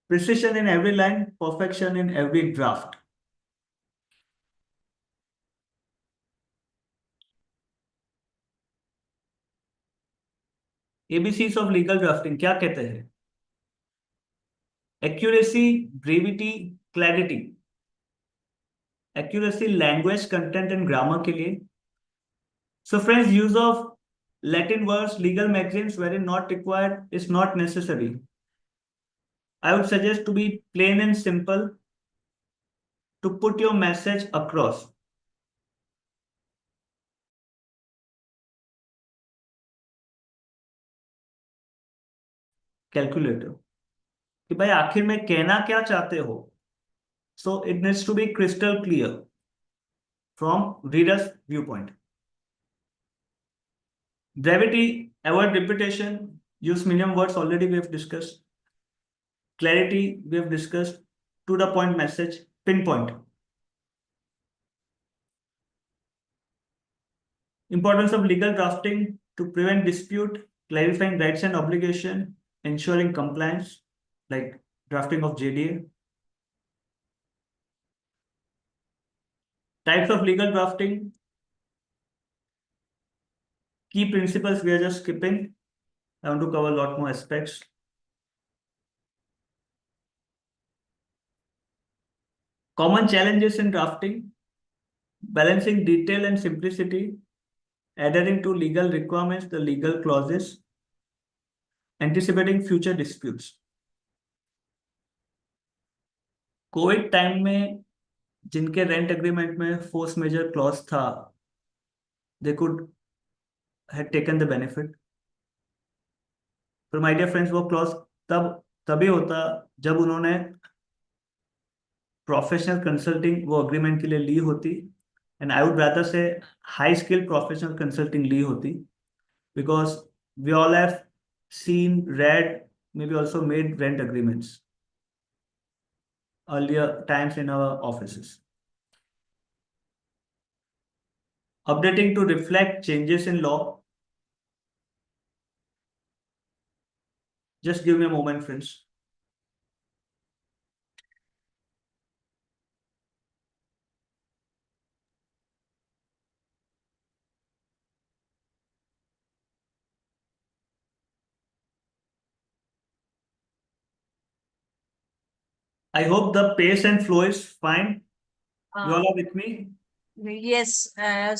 B: Precision in every line, perfection in every draft. ABCs of legal drafting क्या कहते हैं? Accuracy, brevity, clarity. Accuracy, language, content, and grammar के लिए. So friends, use of Latin words, legal maxims wherein not required is not necessary. I would suggest to be plain and simple to put your message across. Calculator कि भाई आखिर में कहना क्या चाहते हो. So it needs to be crystal clear from reader's viewpoint. Brevity, avoid repetition, use minimum words, already we have discussed. Clarity, we have discussed. To the point message, pinpoint. Importance of legal drafting to prevent dispute, clarifying rights and obligation, ensuring compliance, like drafting of JDA. Types of legal drafting, key principles we are just skipping. I want to cover a lot more aspects. Common challenges in drafting, balancing detail and simplicity, adhering to legal requirements, the legal clauses, anticipating future disputes. Covid time में जिनके rent agreement में force major clause था, they could had taken the benefit. पर my dear friends, वो clause तभी होता जब उन्होंने प्रोफेशनल कंसल्टिंग वो अग्रीमेंट के लिए ली होती, and I would rather say high skill professional consulting ली होती, because we all have seen, read, maybe also made rent agreements earlier times in our offices. Updating to reflect changes in law. Just give me a moment, friends. I hope the pace and flow is fine. You all are with me?
A: Yes,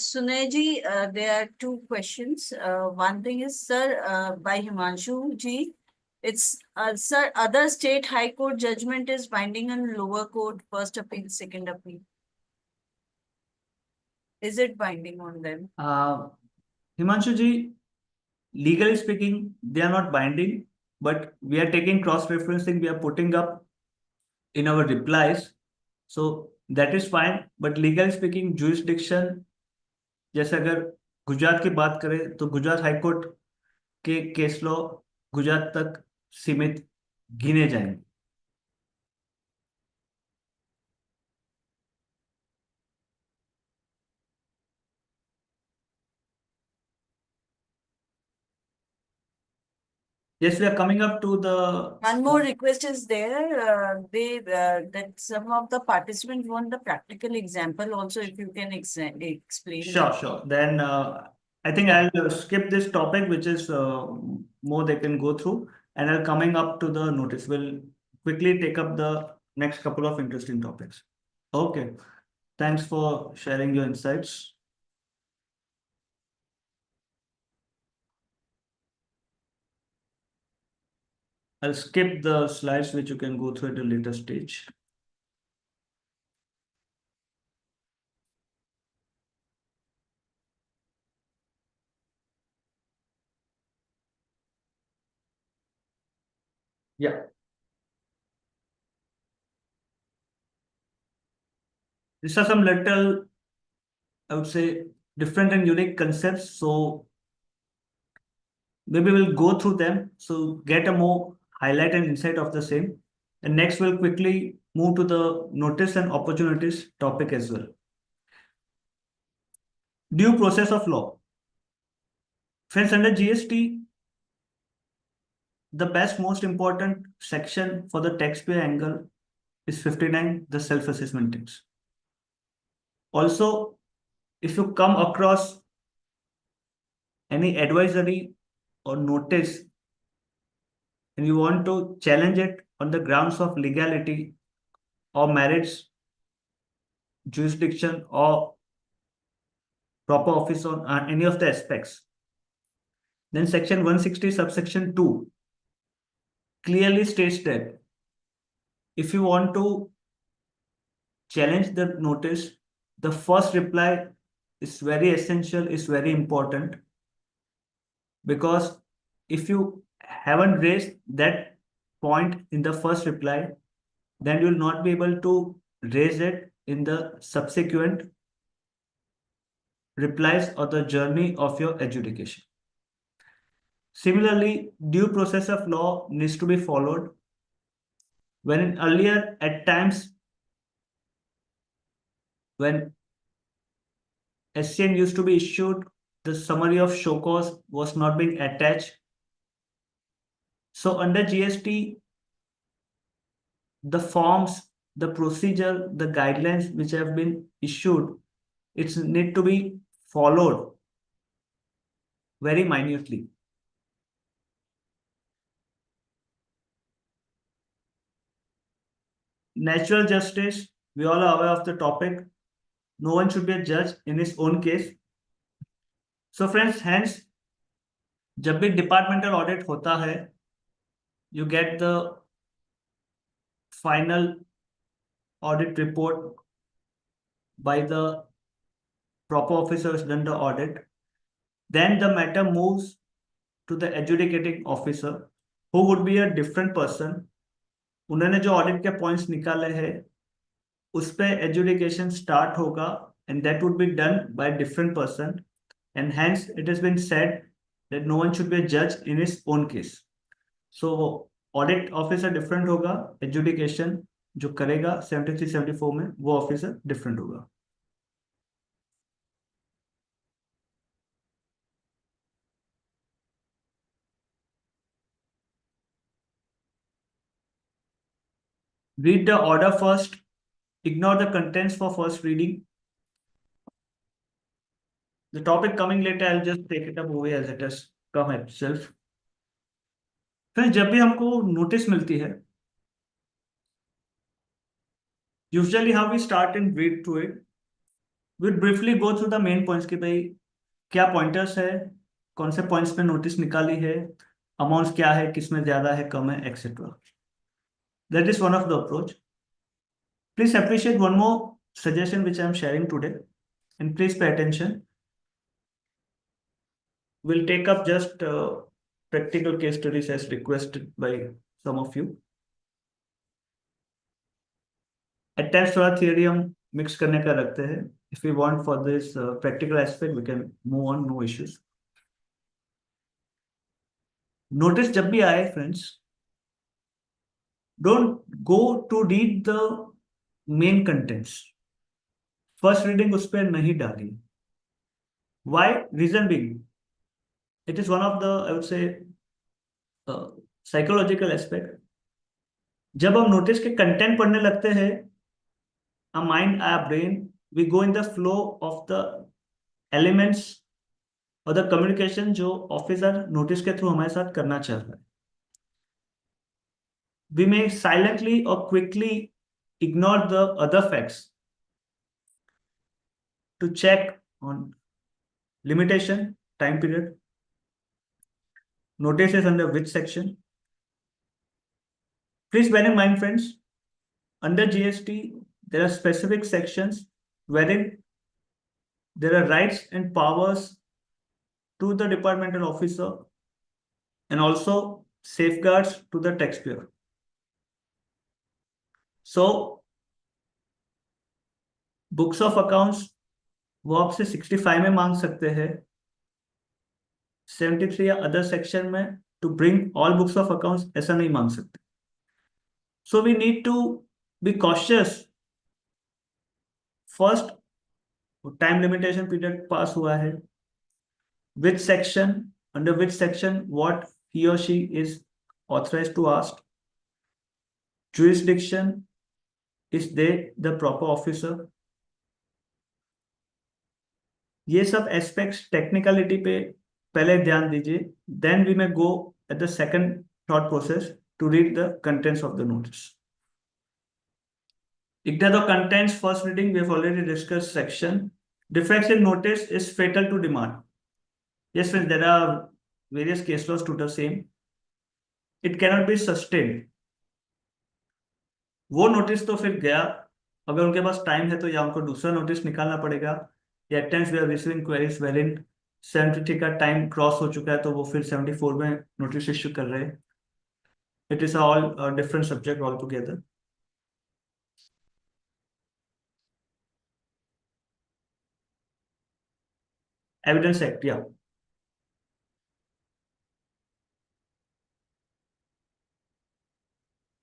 A: Suneji, there are two questions. One thing is, sir, by Himanshu ji, it's, sir, other state high court judgment is binding on lower court, first appeal, second appeal. Is it binding on them?
B: Himanshu ji, legally speaking, they are not binding, but we are taking cross-referencing, we are putting up in our replies. So that is fine. But legally speaking, jurisdiction, जैसे अगर गुजरात की बात करें तो Gujarat high court के case law Gujarat तक सीमित गिने जाएंगे. Yes, we are coming up to the
A: One more request is there. That some of the participants want the practical example also, if you can explain
B: Sure,
A: that.
B: sure. Then I think
A: Yeah.
B: I'll skip this topic, which is more they can go through, and I'll coming up to the notice. We'll quickly take up the next couple of interesting topics. Okay. Thanks for sharing your insights. I'll skip the slides, which you can go through at a later stage. Yeah. These are some little, I would say, different and unique concepts. So maybe we'll go through them. So get a more highlight and insight of the same. And next, we'll quickly move to the notice and opportunities topic as well. Due process of law. Friends, under GST, the best, most important section for the taxpayer angle is 59, the self-assessment tax. Also, if you come across any advisory or notice and you want to challenge it on the grounds of legality or merits, jurisdiction, or proper office on any of the aspects, then section 160 subsection 2 clearly states that if you want to challenge the notice, the first reply is very essential, is very important, because if you haven't raised that point in the first reply, then you will not be able to raise it in the subsequent replies or the journey of your adjudication. Similarly, due process of law needs to be followed. When in earlier, at times, when SCN used to be issued, the summary of show cause was not being attached. So under GST, the forms, the procedure, the guidelines which have been issued, it's need to be followed very minutely. Natural justice, we all are aware of the topic. No one should be a judge in his own case. So friends, hence, जब भी departmental audit होता है, you get the final audit report by the proper officers done the audit. Then the matter moves to the adjudicating officer, who would be a different person. उन्होंने जो audit के points निकाले हैं, उस पे adjudication start होगा, and that would be done by a different person, and hence it has been said that no one should be a judge in his own case. So audit officer different होगा, adjudication जो करेगा 73-74 में, वो officer different होगा. Read the order first, ignore the contents for first reading. The topic coming later, I'll just take it up away as it has come itself. फिर जब भी हमको नोटिस मिलती है, usually how we start and read through it, we briefly go through the main points कि भाई क्या pointers है, कौन से points पे notice निकाली है, amounts क्या है, किसमें ज्यादा है, कम है, etc. That is one of the approach. Please appreciate one more suggestion which I am sharing today, and please pay attention. We'll take up just practical case studies as requested by some of you. At times थोड़ा theory हम mix करने का रखते हैं. If we want for this practical aspect, we can move on, no issues. Notice जब भी आए friends, don't go to read the main contents. First reading उस पर नहीं डाली. Why? Reason being, it is one of the, I would say, psychological aspect, जब हम notice के कंटेंट पढ़ने लगते हैं, our mind, our brain, we go in the flow of the elements और द कम्युनिकेशन जो ऑफिसर नोटिस के through हमारे साथ करना चाह रहा है. We may silently or quickly ignore the other facts to check on limitation, time period, notices under which section. Please bear in mind, friends, under GST, there are specific sections wherein there are rights and powers to the departmental officer and also safeguards to the taxpayer. So, books of accounts वो आपसे 65 में मांग सकते हैं, 73 या other section में to bring all books of accounts ऐसा नहीं मांग सकते. So we need to be cautious. First, time limitation period pass हुआ है, which section, under which section what he or she is authorized to ask, jurisdiction, is they the proper officer. ये सब aspects technicality पे पहले ध्यान दीजिए, then we may go at the second thought process to read the contents of the notice. Ignore the contents. First reading, we have already discussed section. Defects in notice is fatal to demand. Yes, friends, there are various case laws to the same. It cannot be sustained. वो notice तो फिर गया, अगर उनके पास time है तो या उनको दूसरा नोटिस निकालना पड़ेगा, या at times we are receiving queries wherein 73 का टाइम क्रॉस हो चुका है तो वो फिर 74 में नोटिस इश्यू कर रहे हैं. It is all different subject all together. Evidence act, या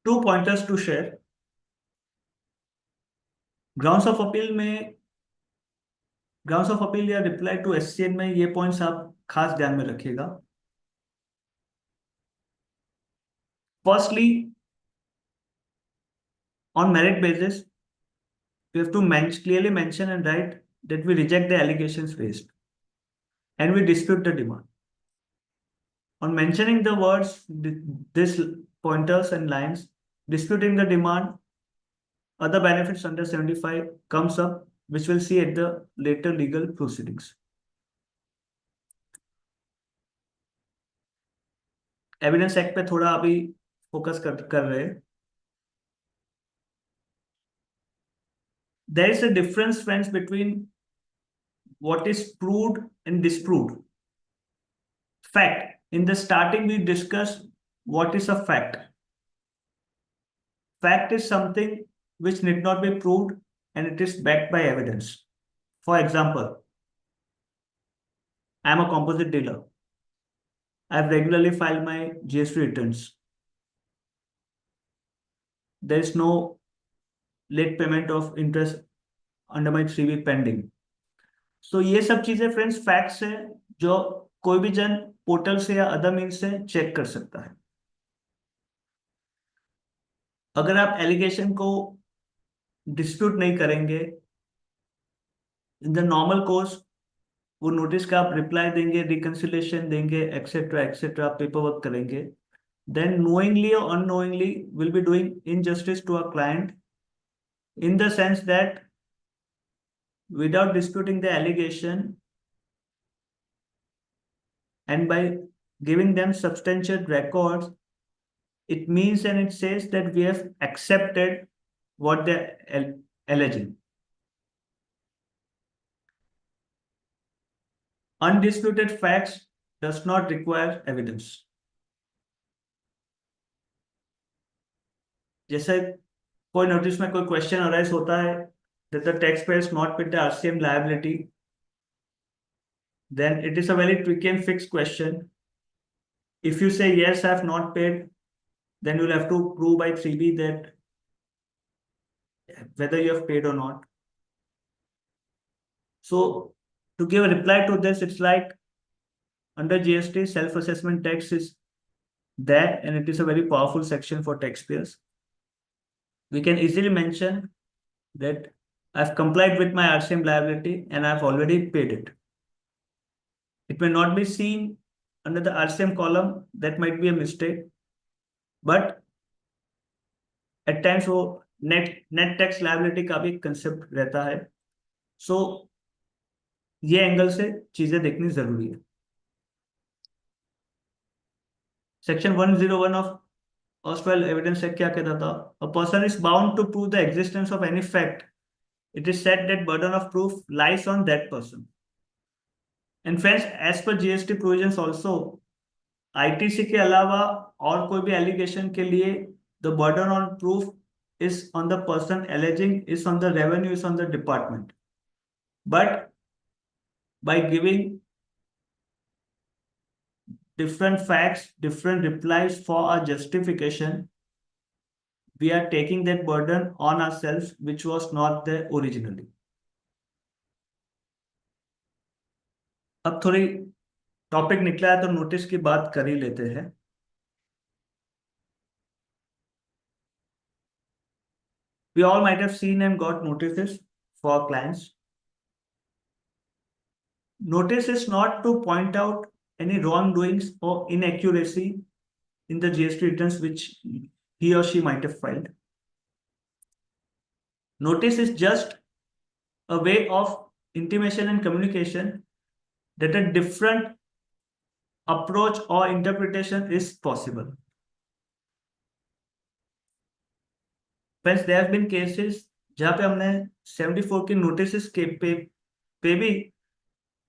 B: two pointers to share. Grounds of appeal में, ग्राउंड्स ऑफ अपील या रिप्लाई टू एससीएन में ये पॉइंट्स आप खास ध्यान में रखिएगा. Firstly, on merit basis, we have to clearly mention and write that we reject the allegations raised and we dispute the demand. On mentioning the words, this pointers and lines, disputing the demand, other benefits under 75 comes up, which we'll see at the later legal proceedings. Evidence act पे थोड़ा अभी focus कर रहे हैं. There is a difference, friends, between what is proved and disproved. Fact. In the starting, we discussed what is a fact. Fact is something which need not be proved and it is backed by evidence. For example, I am a composite dealer. I have regularly filed my GST returns. There is no late payment of interest under my 3 week pending. So ये सब चीजें friends facts है जो कोई भी जन portal से या अदर मीन से चेक कर सकता है. अगर आप एलिगेशन को डिस्प्यूट नहीं करेंगे, इन द नॉर्मल कोर्स वो नोटिस का आप रिप्लाई देंगे, रिकंसिलेशन देंगे, एक्सेट्रा एक्सेट्रा, पेपर वर्क करेंगे, then knowingly or unknowingly will be doing injustice to our client in the sense that without disputing the allegation and by giving them substantial records, it means and it says that we have accepted what they're alleging. Undisputed facts does not require evidence. जैसे कोई notice में कोई question arise होता है that the taxpayer has not paid the RCM liability, then it is a very tricky and fixed question. If you say yes, I have not paid, then you'll have to prove by 3B that whether you have paid or not. So to give a reply to this, it's like under GST, self-assessment tax is that, and it is a very powerful section for taxpayers. We can easily mention that I've complied with my RCM liability and I've already paid it. It may not be seen under the RCM column, that might be a mistake, but at times वो net tax liability का भी concept रहता है. So ये angle से चीजें देखनी जरूरी है. Section 101 of Australian Evidence Act क्या कहता था? A person is bound to prove the existence of any fact. It is said that burden of proof lies on that person. And friends, as per GST provisions also, ITC के अलावा और कोई भी allegation के लिए the burden on proof is on the person alleging, is on the revenue, is on the department. But by giving different facts, different replies for our justification, we are taking that burden on ourselves, which was not there originally. अब थोड़ी topic निकला है तो notice की बात कर ही लेते हैं. We all might have seen and got notices for clients. Notice is not to point out any wrongdoings or inaccuracy in the GST returns which he or she might have filed. Notice is just a way of intimation and communication that a different approach or interpretation is possible. Friends, there have been cases जहाँ पे हमने 74 की notice के पे भी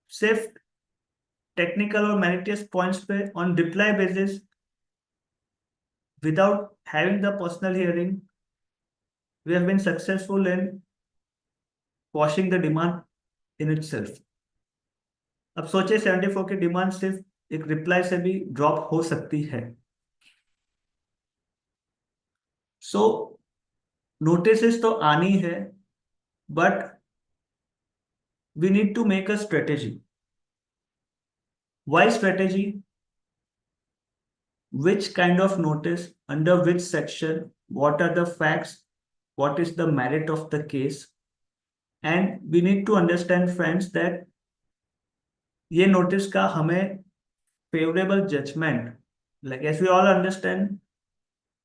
B: सिर्फ technical और meritorious points पे on reply basis without having the personal hearing, we have been successful in quashing the demand in itself. अब सोचिए 74 की डिमांड सिर्फ एक रिप्लाई से भी ड्रॉप हो सकती है. सो नोटिस तो आनी है, but we need to make a strategy. Why strategy? Which kind of notice, under which section, what are the facts, what is the merit of the case, and we need to understand, friends, that ये notice का हमें favorable judgment, like as we all understand,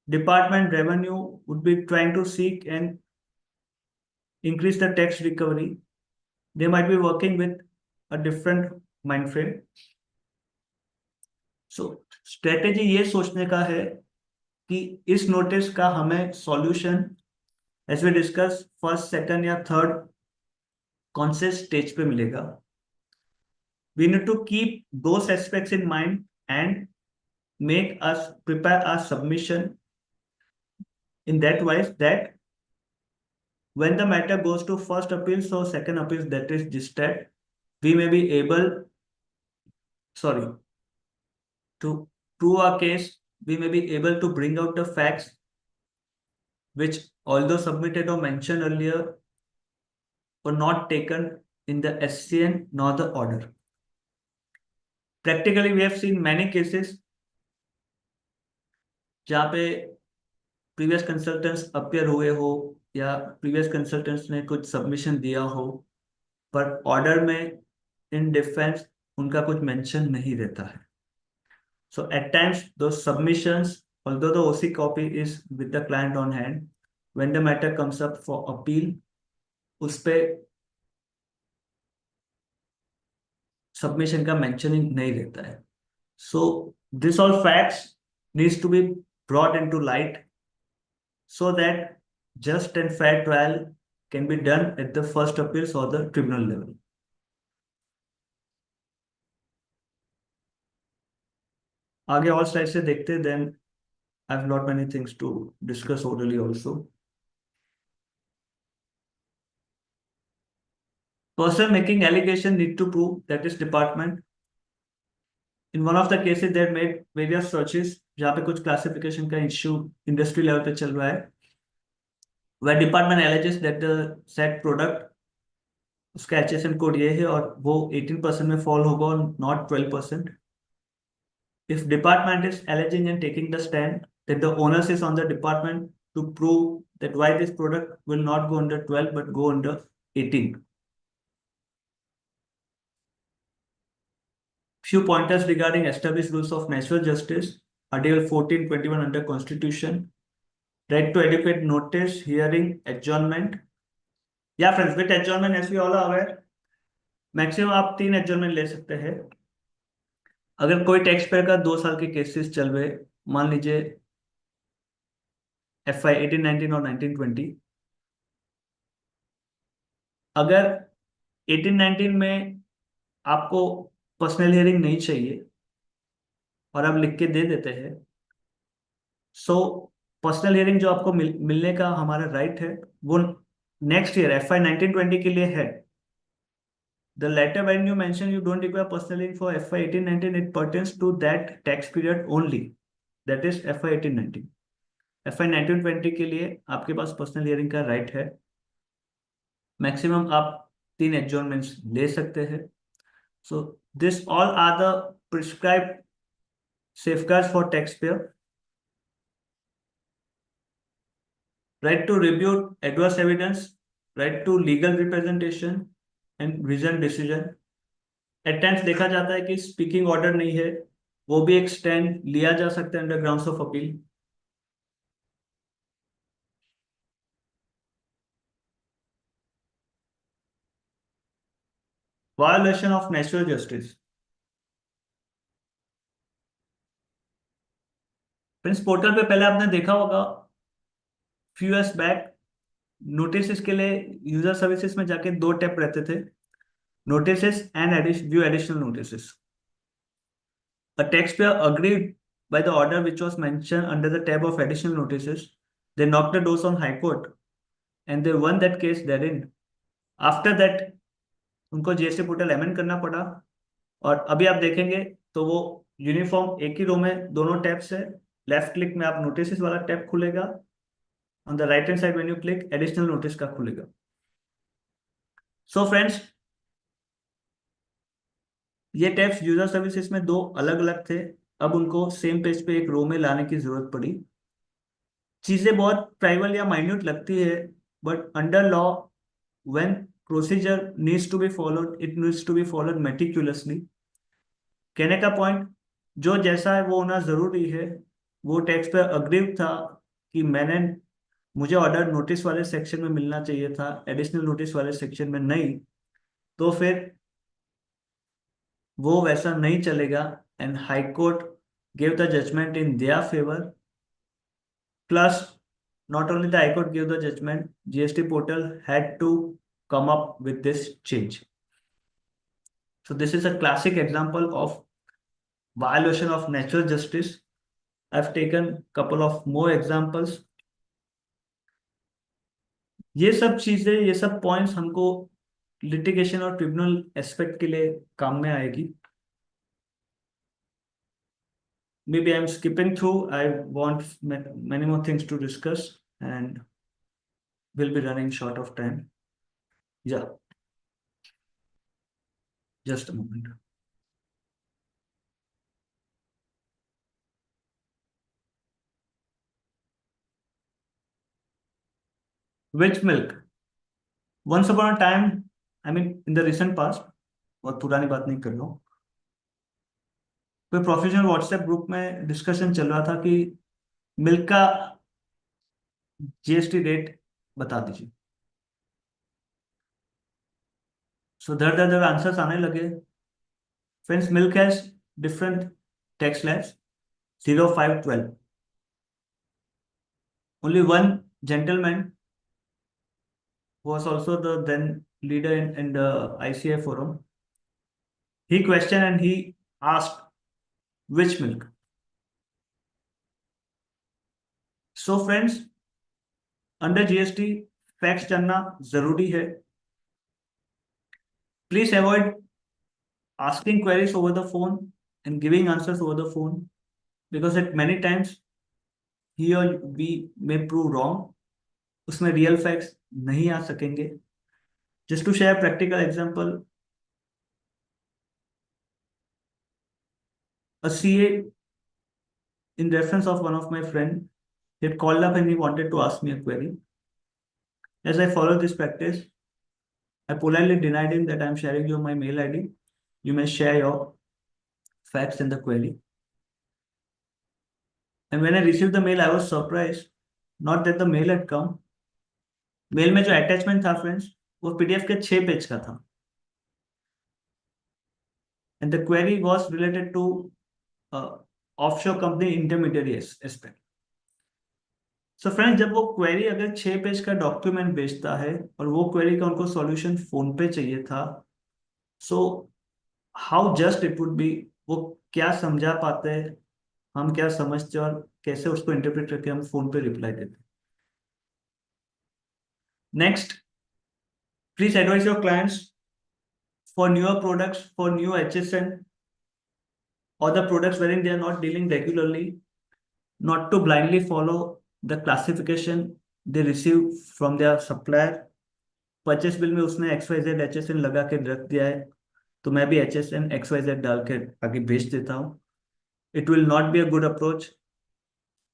B: department revenue would be trying to seek and increase the tax recovery. They might be working with a different mind frame. So strategy ये सोचने का है कि इस notice का हमें solution as we discuss first, second या third कौन से स्टेज पे मिलेगा. We need to keep those aspects in mind and make us prepare our submission in that wise that when the matter goes to first appeal, so second appeal, that is GSTAT, we may be able, to prove our case, we may be able to bring out the facts which, although submitted or mentioned earlier, were not taken in the SCN nor the order. Practically, we have seen many cases जहाँ पे previous consultants appear हुए हो या previous consultants ने कुछ submission दिया हो, पर ऑर्डर में इन डिफेंस उनका कुछ मेंशन नहीं रहता है. So at times those submissions, although the OC copy is with the client on hand, when the matter comes up for appeal, उस पे submission का mentioning नहीं रहता है. So this all facts needs to be brought into light so that just and fair trial can be done at the first appeals or the tribunal level. आगे और slide से देखते हैं, then I have not many things to discuss orally also. Person making allegation need to prove that is department. In one of the cases they made various searches जहाँ पे कुछ classification का issue industry level पे चल रहा है, where department alleges that the said product उसका HSN code ये है और वो 18% में फॉल होगा और not 12%. If department is alleging and taking the stand, then the onus is on the department to prove that why this product will not go under 12 but go under 18. Few pointers regarding established rules of natural justice. Article 1421 under Constitution. Right to adequate notice, hearing, adjournment. Yeah, friends, with adjournment, as we all are aware, maximum आप 3 adjournment ले सकते हैं। अगर कोई tax payer का 2 साल के cases चल रहे, मान लीजिए FY 1819 और 1920, अगर 1819 में आपको पर्सनल हियरिंग नहीं चाहिए और आप लिख के दे देते हैं, सो पर्सनल हियरिंग जो आपको मिलने का हमारा राइट है वो नेक्स्ट ईयर FY 1920 के लिए है। The latter when you mention you don't require personal hearing for FY 1819, it pertains to that tax period only. That is FY 1819. FY 1920 के लिए आपके पास पर्सनल हियरिंग का राइट है। मैक्सिमम आप 3 एडजॉर्नमेंट्स ले सकते हैं। So this all are the prescribed safeguards for taxpayer. Right to rebut adverse evidence, right to legal representation and reasoned decision. At times देखा जाता है कि स्पीकिंग ऑर्डर नहीं है, वो भी एक स्टैंड लिया जा सकता है under grounds of appeal. Violation of natural justice. Friends, portal पे पहले आपने देखा होगा फ्यू इयर्स बैक नोटिस के लिए यूजर सर्विसेज में जाके 2 टैब रहते थे, notice and view additional notice. A taxpayer agreed by the order which was mentioned under the tab of additional notices. They knocked the doors on High Court and they won that case therein. After that, उनको GST portal amend करना पड़ा और अभी आप देखेंगे तो वो uniform एक ही रो में दोनों टैब्स है। लेफ्ट क्लिक में आप नोटिस वाला टैब खुलेगा, on the right hand side when you click additional notice का खुलेगा। सो फ्रेंड्स, ये टैब्स यूजर सर्विसेज में 2 अलग अलग थे, अब उनको सेम पेज पे एक रो में लाने की जरूरत पड़ी। चीजें बहुत ट्राइवल या माइन्यूट लगती है, but under law when procedure needs to be followed, it needs to be followed meticulously. कहने का पॉइंट, जो जैसा है वो होना जरूरी है। वो टैक्स पे अग्रीव था कि मुझे ऑर्डर नोटिस वाले सेक्शन में मिलना चाहिए था, एडिशनल नोटिस वाले सेक्शन में नहीं, तो फिर वो वैसा नहीं चलेगा। And high court gave the judgment in their favour, plus not only the High Court gave the judgment, GST portal had to come up with this change. So this is a classic example of violation of natural justice. I've taken couple of more examples. ये सब चीजें, ये सब points हमको litigation और tribunal aspect के लिए काम में आएगी। Maybe I'm skipping through. I want many more things to discuss and we'll be running short of time. Yeah, just a moment. Which milk? Once upon a time, I mean in the recent past, और पुरानी बात नहीं कर रहा हूँ, कोई professional WhatsApp group में discussion चल रहा था कि मिल्क का GST रेट बता दीजिए। सो दर दर दर आंसर्स आने लगे। Friends, milk has different tax slabs 0, 5, 12. Only one gentleman was also the then leader in the ICI forum. He questioned and he asked which milk. So friends, under GST facts जानना जरूरी है। Please avoid asking queries over the phone and giving answers over the phone because at many times he or we may prove wrong. उसमें real facts नहीं आ सकेंगे। Just to share a practical example, a CA in reference of one of my friend. He had called up and he wanted to ask me a query. As I follow this practice, I politely denied him that I'm sharing you my mail ID. You may share your facts in the query. And when I received the mail, I was surprised. Not that the mail had come. Mail में जो attachment था friends, वो PDF के 6 page का था. And the query was related to offshore company intermediary aspect. So friends, जब वो query अगर 6 पेज का डॉक्यूमेंट भेजता है और वो क्वेरी का उनको सॉल्यूशन फोन पे चाहिए था, so how just it would be, वो क्या समझा पाते हैं, हम क्या समझते हैं और कैसे उसको इंटरप्रेट करके हम फोन पे रिप्लाई देते. Next, please advice your clients for newer products, for new HSN or the products wherein they are not dealing regularly, not to blindly follow the classification they receive from their supplier. Purchase bill में उसने XYZ HSN लगा के रख दिया है, तो मैं भी HSN XYZ डाल के आगे भेज देता हूँ. It will not be a good approach.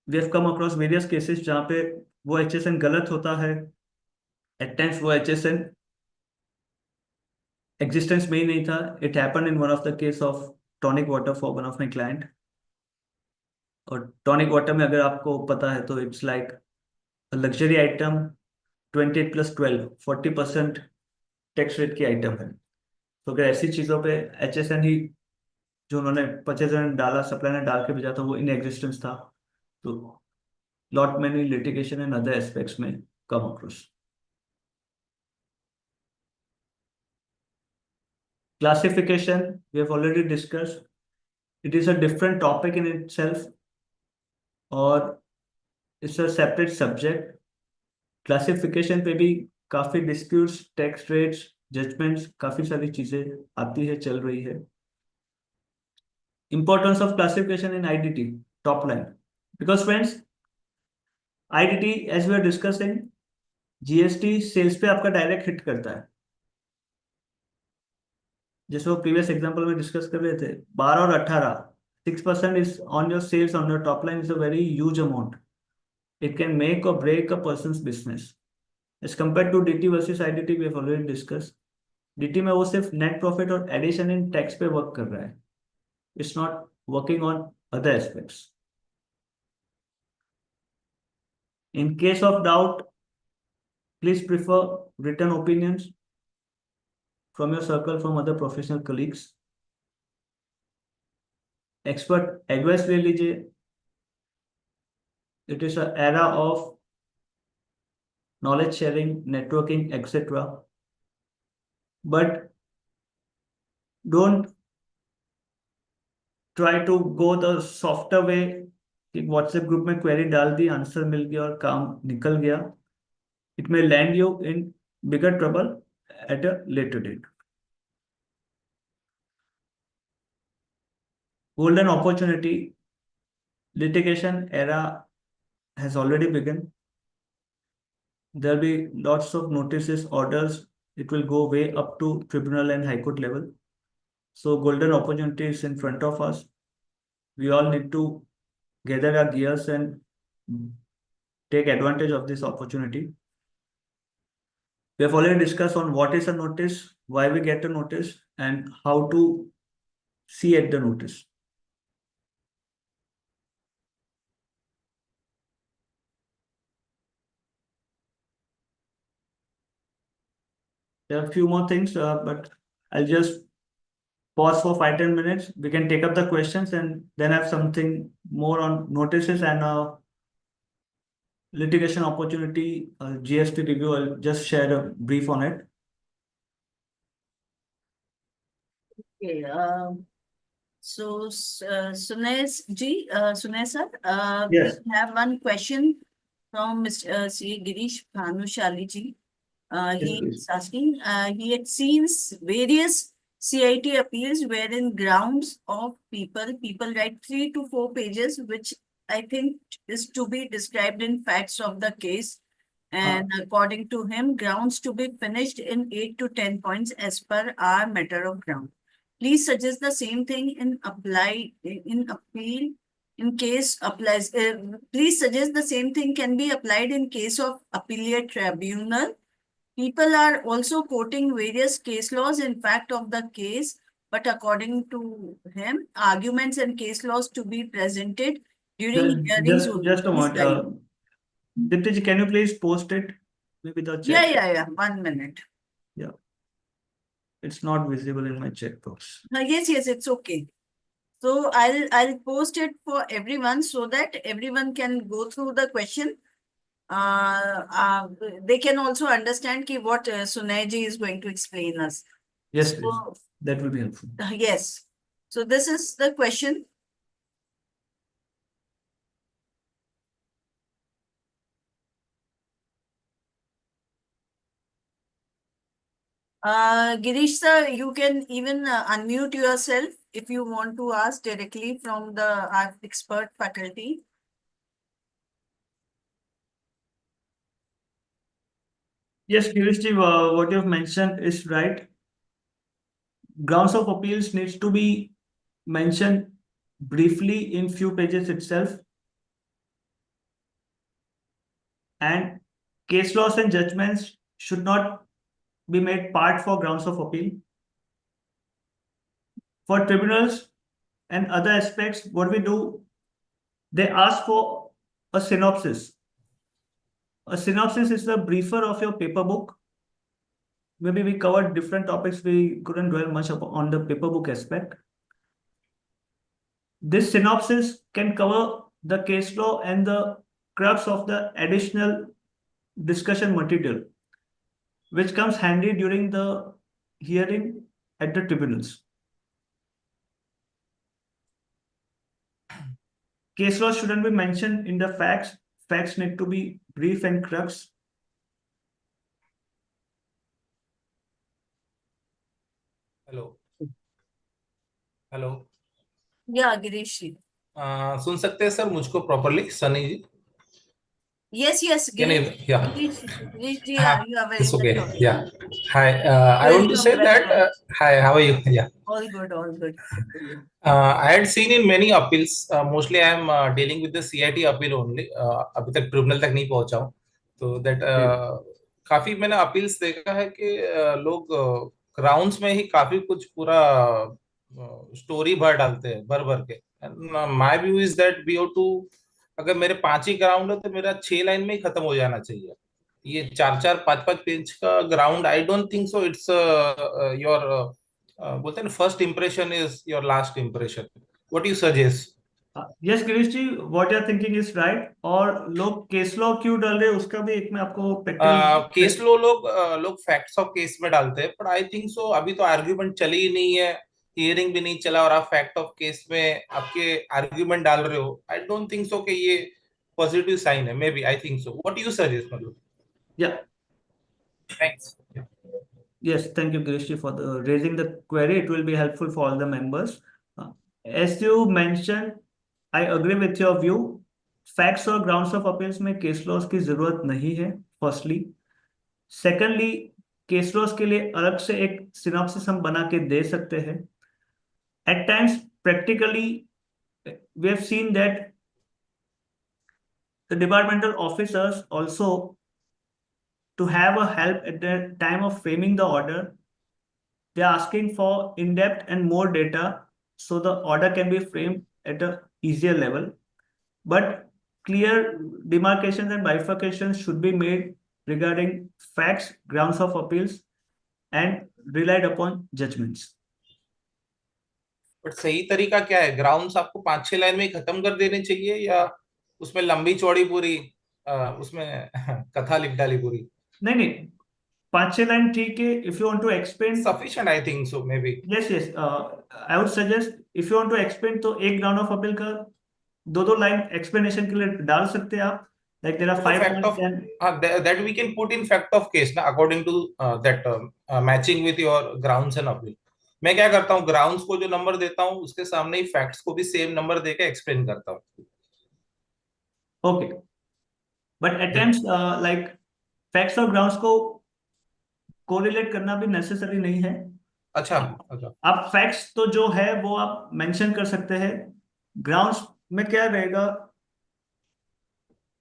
B: We have come across various cases जहाँ पे वो HSN गलत होता है. At times वो HSN एग्जिस्टेंस में ही नहीं था. It happen in one of the case of tonic water for one of my client. और टॉनिक वाटर में अगर आपको पता है तो it's like luxury item, 28+12 40% tax rate की आइटम है. तो अगर ऐसी चीज़ों पे HSN ही जो उन्होंने परचेज ने डाला, सप्लाई ने डाल के भेजा था, वो इन एग्जिस्टेंस था, तो lot many litigation and other aspects में come across. Classification, we have already discussed. It is a different topic in itself, or it's a separate subject. Classification पे भी काफी डिस्प्यूट्स, टैक्स रेट्स, जजमेंट्स, काफी सारी चीजें आती है, चल रही है. Importance of classification in IDT, top line. Because friends, IDT as we are discussing, GST sales पे आपका डायरेक्ट हिट करता है. जैसे वो प्रीवियस एग्जांपल में डिस्कस कर रहे थे, 12 और 18, 6% is on your sales on your top line, is a very huge amount. It can make or break a person's business. As compare to DT versus IDT, we have already discuss. DT में वो सिर्फ net profit और addition in tax पे work कर रहा है. It's not working on other aspects. In case of doubt, please prefer written opinions from your circle, from other professional colleagues. Expert advice ले लीजिए. It is a era of knowledge sharing, networking, etc. But don't try to go the softer way कि WhatsApp group में query डाल दी, answer मिल गया और काम निकल गया. It may land you in bigger trouble at a later date. Golden opportunity, litigation era has already begun. There'll be lots of notices, orders. It will go way up to tribunal and high court level. So golden opportunity is in front of us. We all need to gather our gears and take advantage of this opportunity. We have already discussed on what is a notice, why we get a notice, and how to see at the notice. There are a few more things, but I'll just pause for 5-10 minutes. We can take up the questions and then have something more on notices and litigation opportunity, GST review. I'll just share a brief on it.
A: Okay, Sunesh ji, Sunesh sir,
B: Yes.
A: we have one question from Mr. C. Girish Bhanushali ji.
B: Yes,
A: He
B: please.
A: is asking, he had seen various CIT appeals wherein grounds of people write 3 to 4 pages, which I think is to be described in facts of the case. And according to him, grounds to be finished in 8 to 10 points as per our matter of ground. Please suggest the same thing in appeal In case applies, please suggest the same thing can be applied in case of appellate tribunal. People are also quoting various case laws in fact of the case, but according to him, arguments and case laws to be presented during hearings only.
B: Just a
A: Please
B: moment.
A: guide.
B: Diptiji, can you please post it? Maybe the chat.
A: Yeah. 1 minute.
B: Yeah, it's not visible in my chat box.
A: Yes, it's okay. So I'll post it for everyone so that everyone can go through the question. Uh, uh, they can also understand ki what Sunayji is going to explain us.
B: Yes, please.
A: So
B: That will be helpful.
A: yes. So this is the question. Girish sir, you can even unmute yourself if you want to ask directly from the expert faculty.
B: Yes, Kirishji, what you've mentioned is right. Grounds of appeals needs to be mentioned briefly in few pages itself, and case laws and judgments should not be made part for grounds of appeal. For tribunals and other aspects, what we do, they ask for a synopsis. A synopsis is the briefer of your paper book. Maybe we covered different topics. We couldn't dwell much on the paper book aspect. This synopsis can cover the case law and the crux of the additional discussion material, which comes handy during the hearing at the tribunals. Case law shouldn't be mentioned in the facts. Facts need to be brief and crux.
C: Hello hello
A: Yeah, Girish ji.
C: सुन सकते हैं sir मुझको properly सनी जी
A: Yes,
C: can
A: Girish.
C: You yeah
A: Girish ji,
C: हाँ
A: you are very
C: it's okay
A: much
C: yeah
A: audible.
C: Hi I want to
A: Welcome,
C: say that
A: welcome.
C: Hi how are you yeah
A: All good, all good.
C: I had seen in many appeals, mostly I am dealing with the CIT appeal only. अभी तक tribunal तक नहीं पहुंचा हूं तो that काफी मैंने appeals देखा है कि लोग ग्राउंड्स में ही काफी कुछ पूरा स्टोरी भर डालते हैं भर भर के my view is that we have to अगर मेरे 5 ही ग्राउंड है तो मेरा 6 लाइन में ही खत्म हो जाना चाहिए ये 4-4 5-5 पेज का ground I don't think so it's your बोलते हैं first impression is your last impression what you suggest
B: yes Girish ji, what you are thinking is right. और लोग केस लॉ क्यों डाल रहे हैं उसका भी एक मैं आपको
C: केस
B: प्रैक्टिकल
C: लो लोग फैक्ट्स ऑफ केस में डालते हैं पर आई थिंक सो अभी तो आर्ग्यूमेंट चली ही नहीं है हियरिंग भी नहीं चला और आप फैक्ट ऑफ केस में आपके आर्ग्यूमेंट डाल रहे हो आई डोंट थिंक सो कि ये पॉजिटिव साइन है maybe I think so what you suggest मतलब
B: yeah
C: thanks
B: yes, thank you, Girish, for the raising the query. It will be helpful for all the members. As you mentioned, I agree with your view. Facts और grounds of appeals में case laws की जरूरत नहीं है, firstly. Secondly, case laws के लिए अलग से एक synopsis हम बना के दे सकते हैं. At times, practically, we have seen that the departmental officers also, to have a help at the time of framing the order, they're asking for in-depth and more data so the order can be framed at a easier level. But clear demarcations and bifurcations should be made regarding facts, grounds of appeals, and relied upon judgments.
C: But सही तरीका क्या है grounds आपको 5-6 line में ही खत्म कर देने चाहिए या उसमें लंबी चौड़ी पूरी उसमें कथा लिख डाली पूरी
B: नहीं नहीं, 5-6 लाइन ठीक है। If you want to expand,
C: sufficient I think so maybe
B: yes, I would suggest if you want to expand तो एक ground of appeal का दो लाइन explanation के लिए डाल सकते हैं आप। Like there are
C: तो
B: 5
C: fact
B: points
C: of
B: and
C: that we can put in fact of case ना according to that matching with your grounds and appeal मैं क्या करता हूँ ग्राउंड्स को जो नंबर देता हूँ उसके सामने ही फैक्ट्स को भी सेम नंबर देके एक्सप्लेन करता हूँ
B: okay, but at times like facts और grounds को कोरिलेट करना भी नेसेसरी नहीं है।
C: अच्छा अच्छा
B: आप फैक्ट्स तो जो है वो आप मेंशन कर सकते हैं, ग्राउंड्स में क्या रहेगा,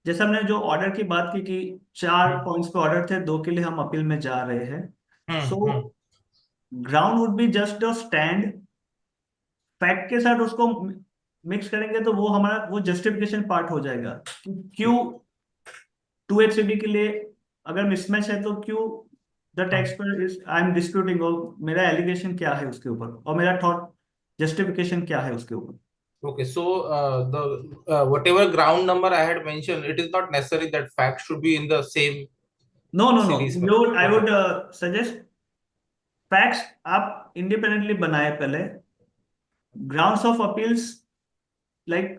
B: जैसे हमने जो ऑर्डर की बात की कि 4 पॉइंट्स पे ऑर्डर थे, 2 के लिए हम अपील में जा रहे हैं। So ground would be just a stand, fact के साथ उसको मिक्स करेंगे तो वो हमारा वो जस्टिफिकेशन पार्ट हो जाएगा कि क्यों 2 के लिए अगर मिसमैच है तो क्यों द टैक्स पर इज आई एम डिस्प्यूटिंग, और मेरा एलिगेशन क्या है उसके ऊपर, और मेरा थॉट जस्टिफिकेशन क्या है उसके ऊपर।
C: Okay, so the whatever ground number I had mentioned, it is not necessary that facts should be in the same
B: no no no,
C: series.
B: I
C: Okay.
B: Would suggest facts आप independently बनाए पहले, grounds of appeals like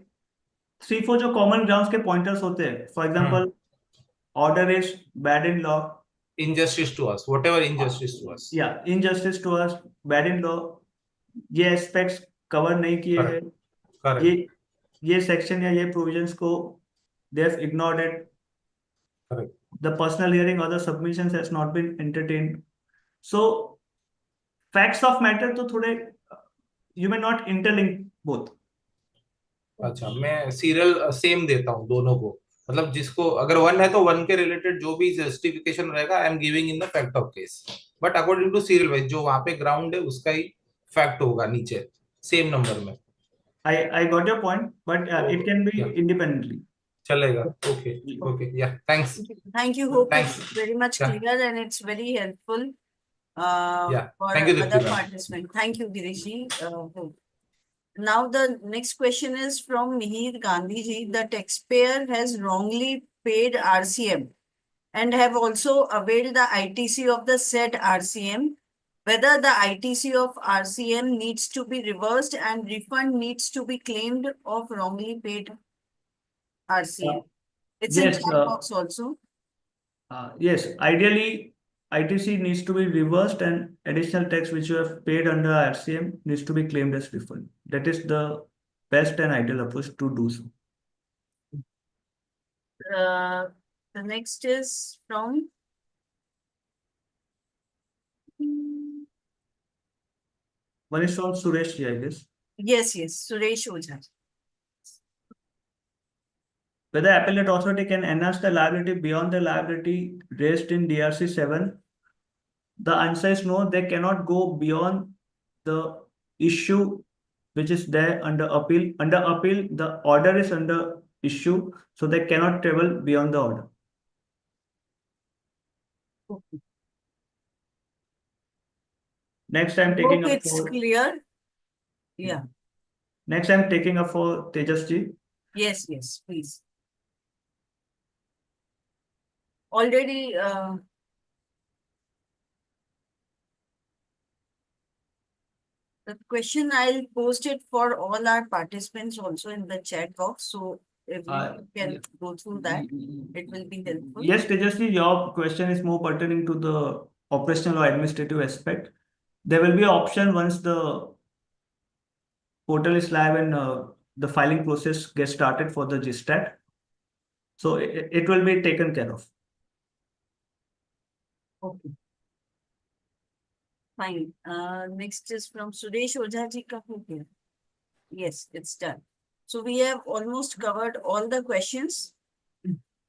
B: 3-4 जो common grounds के pointers होते हैं, for example order is bad in law,
C: Injustice to us, whatever injustice to us.
B: या injustice to us, bad in law, ये aspects cover नहीं किए हैं,
C: Correct. Correct.
B: ये ये सेक्शन या ये प्रोविजंस को they have ignored it,
C: Correct.
B: the personal hearing or the submissions has not been entertained. So facts of matter तो थोड़े you may not interlink both.
C: अच्छा, मैं सीरियल सेम देता हूँ दोनों को, मतलब जिसको अगर वन है तो वन के रिलेटेड जो भी जस्टिफिकेशन रहेगा I am giving in the fact of case, but according to serial wise जो वहां पे ग्राउंड है उसका ही फैक्ट होगा नीचे सेम नंबर में।
B: I got your point, but it can be
C: Yeah,
B: independently.
C: चलेगा। ओके ओके, या thanks.
A: Thank you. Hope
C: Thanks.
A: it's very much
C: Yeah.
A: clear and it's very helpful
C: Yeah.
A: for
C: Thank you,
A: other
C: Dipti ma'am.
A: participants. Thank you, Girishji. Now the next question is from Mihir Gandhi ji. The taxpayer has wrongly paid RCM and have also availed the ITC of the said RCM. Whether the ITC of RCM needs to be reversed and refund needs to be claimed of wrongly paid RCM. It's in
B: Yes,
A: chat box also.
B: yes, ideally ITC needs to be reversed and additional tax which you have paid under RCM needs to be claimed as refund. That is the best and ideal approach to do so.
A: The next is from
B: One is from Suresh ji, I guess.
A: yes, Suresh Ojha.
B: Whether appellate authority can enhance the liability beyond the liability raised in DRC 7. The answer is no, they cannot go beyond the issue which is there under appeal. Under appeal, the order is under issue, so they cannot travel beyond the order.
A: Okay.
B: Next, I'm taking
A: Hope
B: up
A: it's
B: for
A: clear. Yeah.
B: next I'm taking up for Tejas ji.
A: Yes, please. Already the question I'll post it for all our participants also in the chat box. So if you can
B: Yeah.
A: go through that, it will be helpful.
B: Yes, Tejas ji, your question is more pertaining to the operational or administrative aspect. There will be an option once the portal is live and the filing process gets started for the GSTAT. So it will be taken care of.
A: Okay. Fine. Next is from Suresh Ojha ji ka ho gaya? Yes, it's done. So we have almost covered all the questions.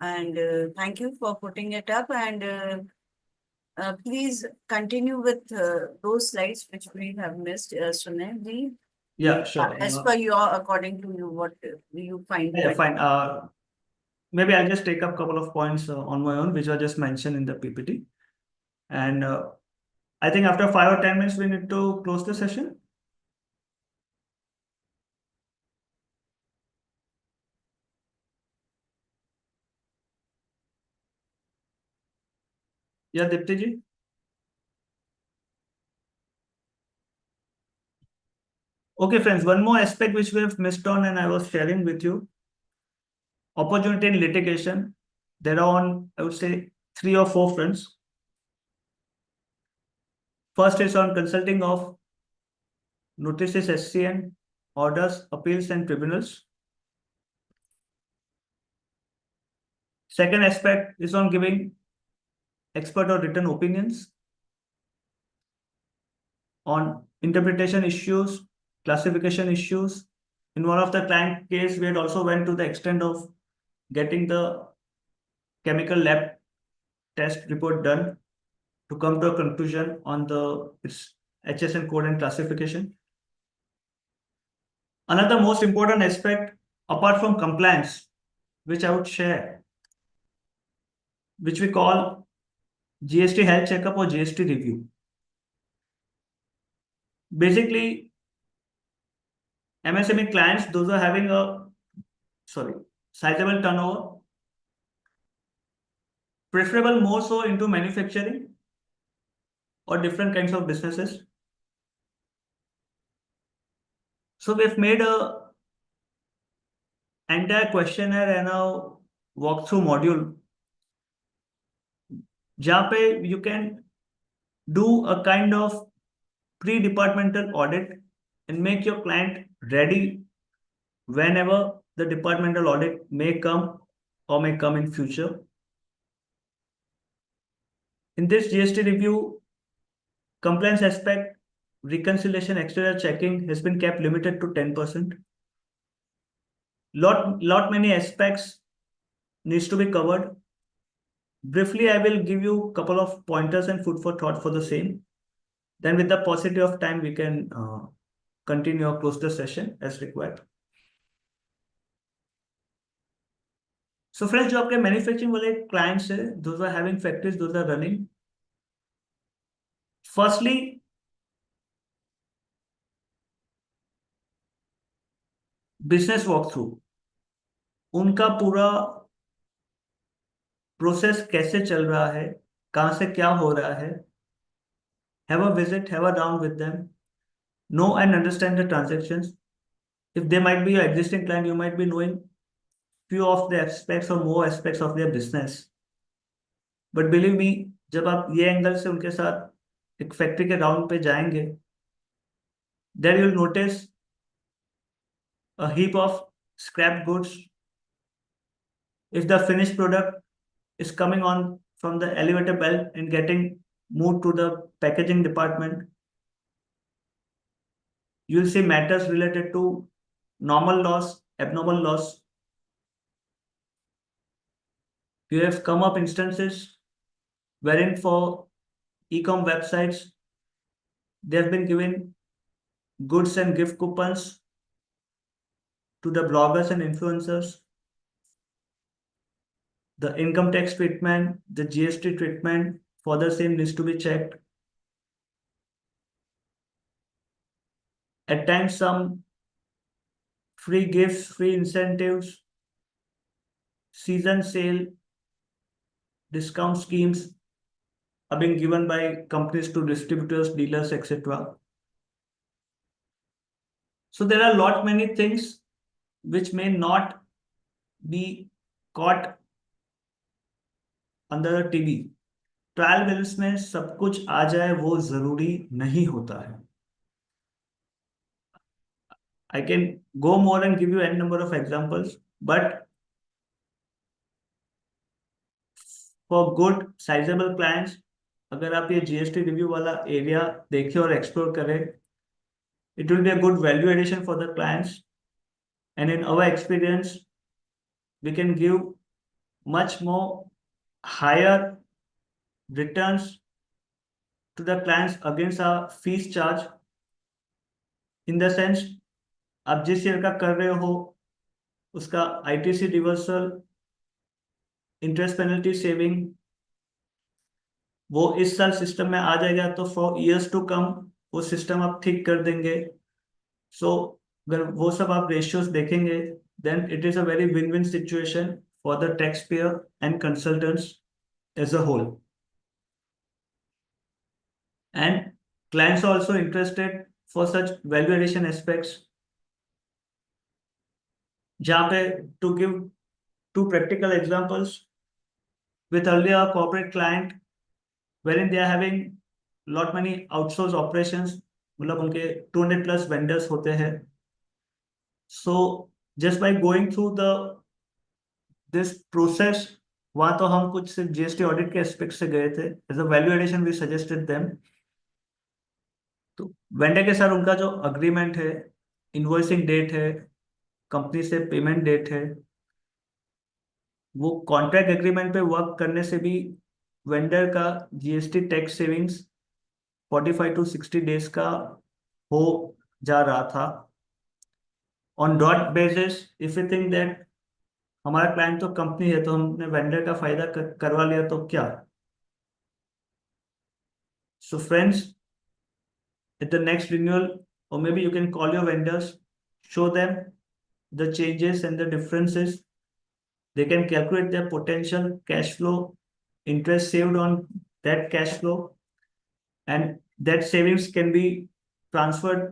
A: And thank you for putting it up. And please continue with those slides which we have missed, Sunil ji.
B: Yeah, sure.
A: As per your, according to you, what you find.
B: Yeah, fine. Maybe I'll just take up a couple of points on my own, which are just mentioned in the PPT. And I think after 5 or 10 minutes, we need to close the session. Yeah, Dipti ji. Okay, friends, one more aspect which we have missed on and I was sharing with you. Opportunity in litigation. There are on, I would say, 3 or 4 fronts. First is on consulting of notices, SCN, orders, appeals, and tribunals. Second aspect is on giving expert or written opinions on interpretation issues, classification issues, in one of the client case, we had also went to the extent of getting the chemical lab test report done to come to a conclusion on the its HSN code and classification. Another most important aspect, apart from compliance, which I would share, which we call GST health checkup or GST review. Basically, MSME clients, those are having a sizable turnover, preferable more so into manufacturing or different kinds of businesses. So we've made a entire questionnaire and a walkthrough module जहाँ पे you can do a kind of pre-departmental audit and make your client ready whenever the departmental audit may come or may come in future. In this GST review, compliance aspect, reconciliation, exterior checking has been kept limited to 10%. Lot many aspects needs to be covered. Briefly, I will give you a couple of pointers and food for thought for the same. Then with the paucity of time, we can continue or close the session as required. So friends, जो आपके manufacturing वाले clients है, those are having factories, those are running. Firstly, business walkthrough, उनका पूरा process कैसे चल रहा है, कहाँ से क्या हो रहा है. Have a visit, have a round with them, know and understand the transactions. If they might be your existing client, you might be knowing few of the aspects or more aspects of their business. But believe me, जब आप ये angle से उनके साथ एक factory के round पे जाएंगे, then you'll notice a heap of scrap goods. If the finished product is coming on from the elevator belt and getting moved to the packaging department, you'll see matters related to normal loss, abnormal loss. You have come up instances wherein for e-com websites, they have been given goods and gift coupons to the bloggers and influencers. The income tax treatment, the GST treatment for the same needs to be checked. At times, some free gifts, free incentives, season sale, discount schemes are being given by companies to distributors, dealers, etc. So there are lot many things which may not be caught under the TV. Trial balance में सब कुछ आ जाए वो जरूरी नहीं होता है. I can go more and give you n number of examples, but for good sizable clients, अगर आप ये GST रिव्यू वाला एरिया देखें और एक्सप्लोर करें, it will be a good value addition for the clients, and in our experience, we can give much more higher returns to the clients against our fees charge. In the sense, आप जिस year का कर रहे हो उसका ITC reversal, interest penalty saving, वो इस साल सिस्टम में आ जाएगा, तो फॉर इयर्स टू कम वो सिस्टम आप ठीक कर देंगे. सो अगर वो सब आप रेशियोज देखेंगे, then it is a very win-win situation for the taxpayer and consultants as a whole. And clients are also interested for such value addition aspects. जहाँ पे to give two practical examples, with earlier a corporate client wherein they are having lot many outsourced operations, मतलब उनके 200 plus vendors होते हैं. So just by going through this process, वहाँ तो हम कुछ सिर्फ GST audit के एस्पेक्ट से गए थे. As a value addition we suggested them. तो वेंडर के साथ उनका जो अग्रीमेंट है, इनवॉइसिंग डेट है, कंपनी से पेमेंट डेट है, वो कॉन्ट्रैक्ट एग्रीमेंट पे वर्क करने से भी वेंडर का GST tax savings 45 to 60 days का हो जा रहा था। On dot basis if you think that हमारा क्लाइंट तो कंपनी है तो हमने वेंडर का फायदा करवा लिया तो क्या। So friends, at the next renewal, or maybe you can call your vendors, show them the changes and the differences. They can calculate their potential cash flow, interest saved on that cash flow, and that savings can be transferred,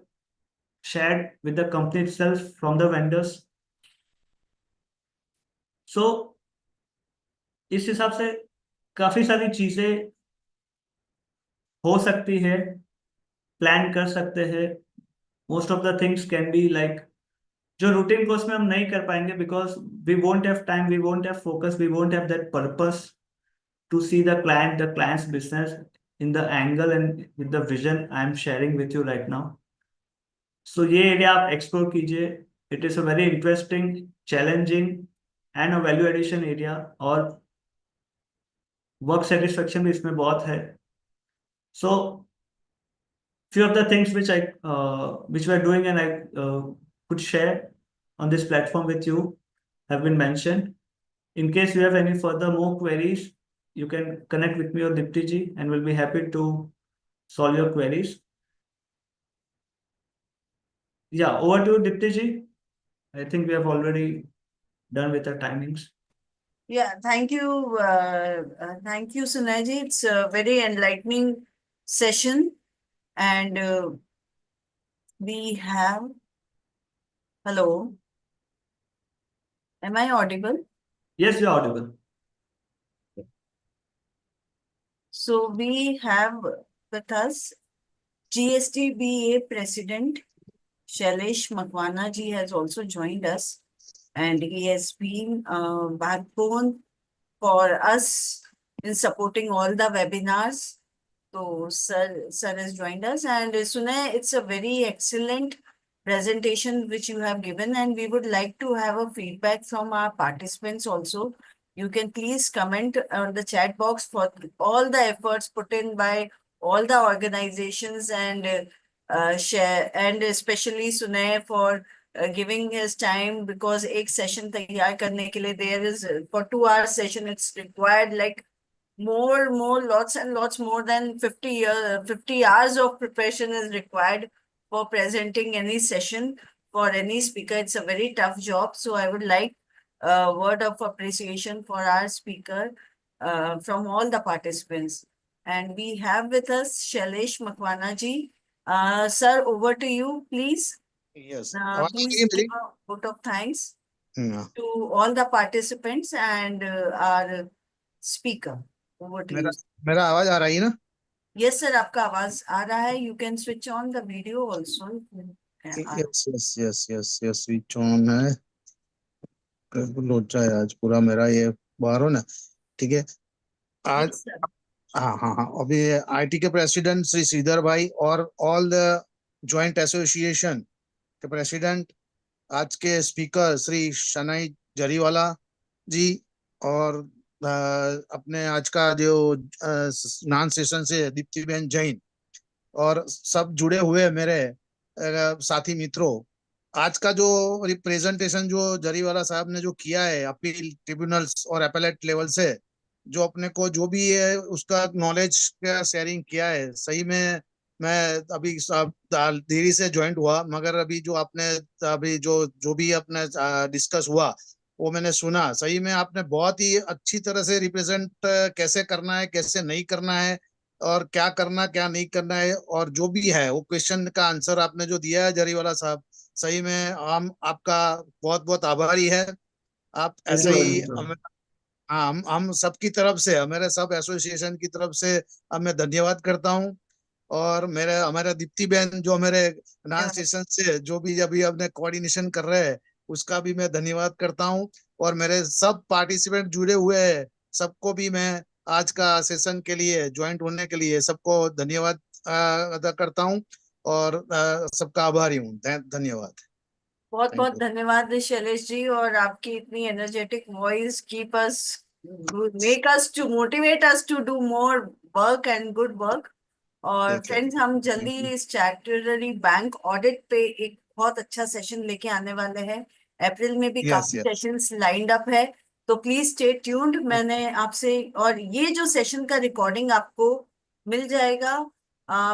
B: shared with the company itself from the vendors. So इस हिसाब से काफी सारी चीजें हो सकती है, plan कर सकते हैं। Most of the things can be like जो रूटीन कोर्स में हम नहीं कर पाएंगे because we won't have time, we won't have focus, we won't have that purpose to see the clients business in the angle and with the vision I am sharing with you right now. So ये area आप explore कीजिए। It is a very interesting, challenging and a value addition area, और work satisfaction भी इसमें बहुत है। सो few of the things which we're doing and I could share on this platform with you have been mentioned. In case you have any further more queries, you can connect with me or Dipti ji and we'll be happy to solve your queries. Yeah, over to you, Dipti ji. I think we have already done with the timings.
A: Yeah, thank you. Thank you, Sunaji. It's a very enlightening session. And we have, hello, am I audible?
B: Yes, you're audible.
A: So we have with us GSTBA President Shailesh Makwana ji has also joined us, and he has been a backbone for us in supporting all the webinars. So sir has joined us, and Sunay, it's a very excellent presentation which you have given, and we would like to have a feedback from our participants also. You can please comment on the chat box for all the efforts put in by all the organizations, and share, and especially Sunay for giving his time, because एक session तैयार करने के लिए there is for 2 hour session it's required like more, lots and lots, more than 50 hours of preparation is required for presenting any session for any speaker. It's a very tough job. So I would like a word of appreciation for our speaker from all the participants. And we have with us Shailesh Makwana ji. Sir, over to you, please.
D: Yes.
A: Please give a vote of thanks
D: हाँ,
A: to all the participants and our speaker. Over to you.
D: मेरा आवाज आ रही है ना?
A: Yes, sir, आपका आवाज आ रहा है. You can switch on the video also.
D: Yes switch on है। लोचा है आज पूरा मेरा ये बाहर हो ना। ठीक है आज।
A: Yes, sir.
D: हाँ अभी आईटी के प्रेसिडेंट श्री श्रीधर भाई और ऑल द जॉइंट एसोसिएशन के प्रेसिडेंट, आज के स्पीकर श्री शनाई जरीवाला जी, और अपने आज का जो नॉन सेशन से दीप्ति बहन जैन, और सब जुड़े हुए मेरे साथी मित्रों। आज का जो रिप्रेजेंटेशन जो जरीवाला साहब ने जो किया है अपील ट्रिब्यूनल्स और अपीलेट लेवल से, जो अपने को जो भी है उसका नॉलेज का शेयरिंग किया है, सही में मैं अभी देरी से ज्वाइंट हुआ, मगर अभी जो आपने अभी जो भी अपने डिस्कस हुआ वो मैंने सुना। सही में आपने बहुत ही अच्छी तरह से रिप्रेजेंट कैसे करना है, कैसे नहीं करना है, और क्या करना क्या नहीं करना है, और जो भी है वो क्वेश्चन का आंसर आपने जो दिया है जरीवाला साहब, सही में हम आपका बहुत बहुत आभारी है। आप ऐसे ही हाँ, हम सबकी तरफ से, मेरे सब एसोसिएशन की तरफ से अब मैं धन्यवाद करता हूँ। और मेरे हमारे दीप्ति बहन जो मेरे नॉन सेशन से जो भी अभी अपने कोऑर्डिनेशन कर रहे हैं, उसका भी मैं धन्यवाद करता हूँ। और मेरे सब पार्टिसिपेंट जुड़े हुए हैं, सबको भी मैं आज का सेशन के लिए ज्वाइंट होने के लिए सबको धन्यवाद अदा करता हूँ, और सबका आभारी हूँ। धन्यवाद।
A: बहुत
D: Thank
A: बहुत
D: you.
A: धन्यवाद शैलेश जी, और आपकी इतनी energetic voice keep us, make us to motivate us to do more work and good work. और
D: Definitely.
A: फ्रेंड्स, हम
D: Thank
A: जल्दी
D: you.
A: इस स्टैट्यूटरी बैंक ऑडिट पे एक बहुत अच्छा सेशन लेके आने वाले हैं। अप्रैल में भी
D: Yes,
A: काफी
D: yes.
A: सेशंस लाइंड अप है, तो प्लीज स्टे ट्यून्ड। मैंने आपसे, और ये जो सेशन का रिकॉर्डिंग आपको मिल जाएगा,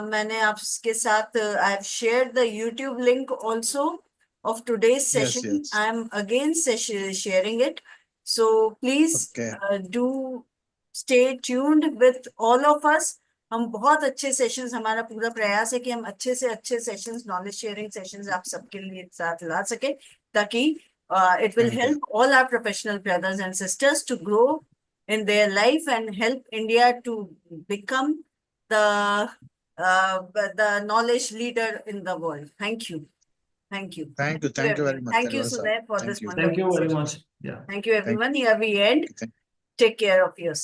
A: मैंने आपके साथ I have shared the YouTube link also of today's
D: Yes,
A: session.
D: yes.
A: I am again sharing it. So please
D: Okay.
A: do stay tuned with all of us. हम बहुत अच्छे सेशंस, हमारा पूरा प्रयास है कि हम अच्छे से अच्छे सेशंस, नॉलेज शेयरिंग सेशंस आप सबके लिए साथ ला सके, ताकि it will
D: Thank you.
A: help all our professional brothers and sisters to grow in their life and help India to become the the knowledge leader in the world. Thank you. Thank you.
D: Thank you. Thank you very
A: everyone.
D: much,
A: Thank you,
D: Talwar sir.
A: Sudhir, for
D: Thank
A: this
D: you.
B: Thank you
A: wonderful
B: very
A: session.
B: much. Yeah.
A: Thank you, everyone. Here we end.
D: Thank you.
A: Take care of yourself.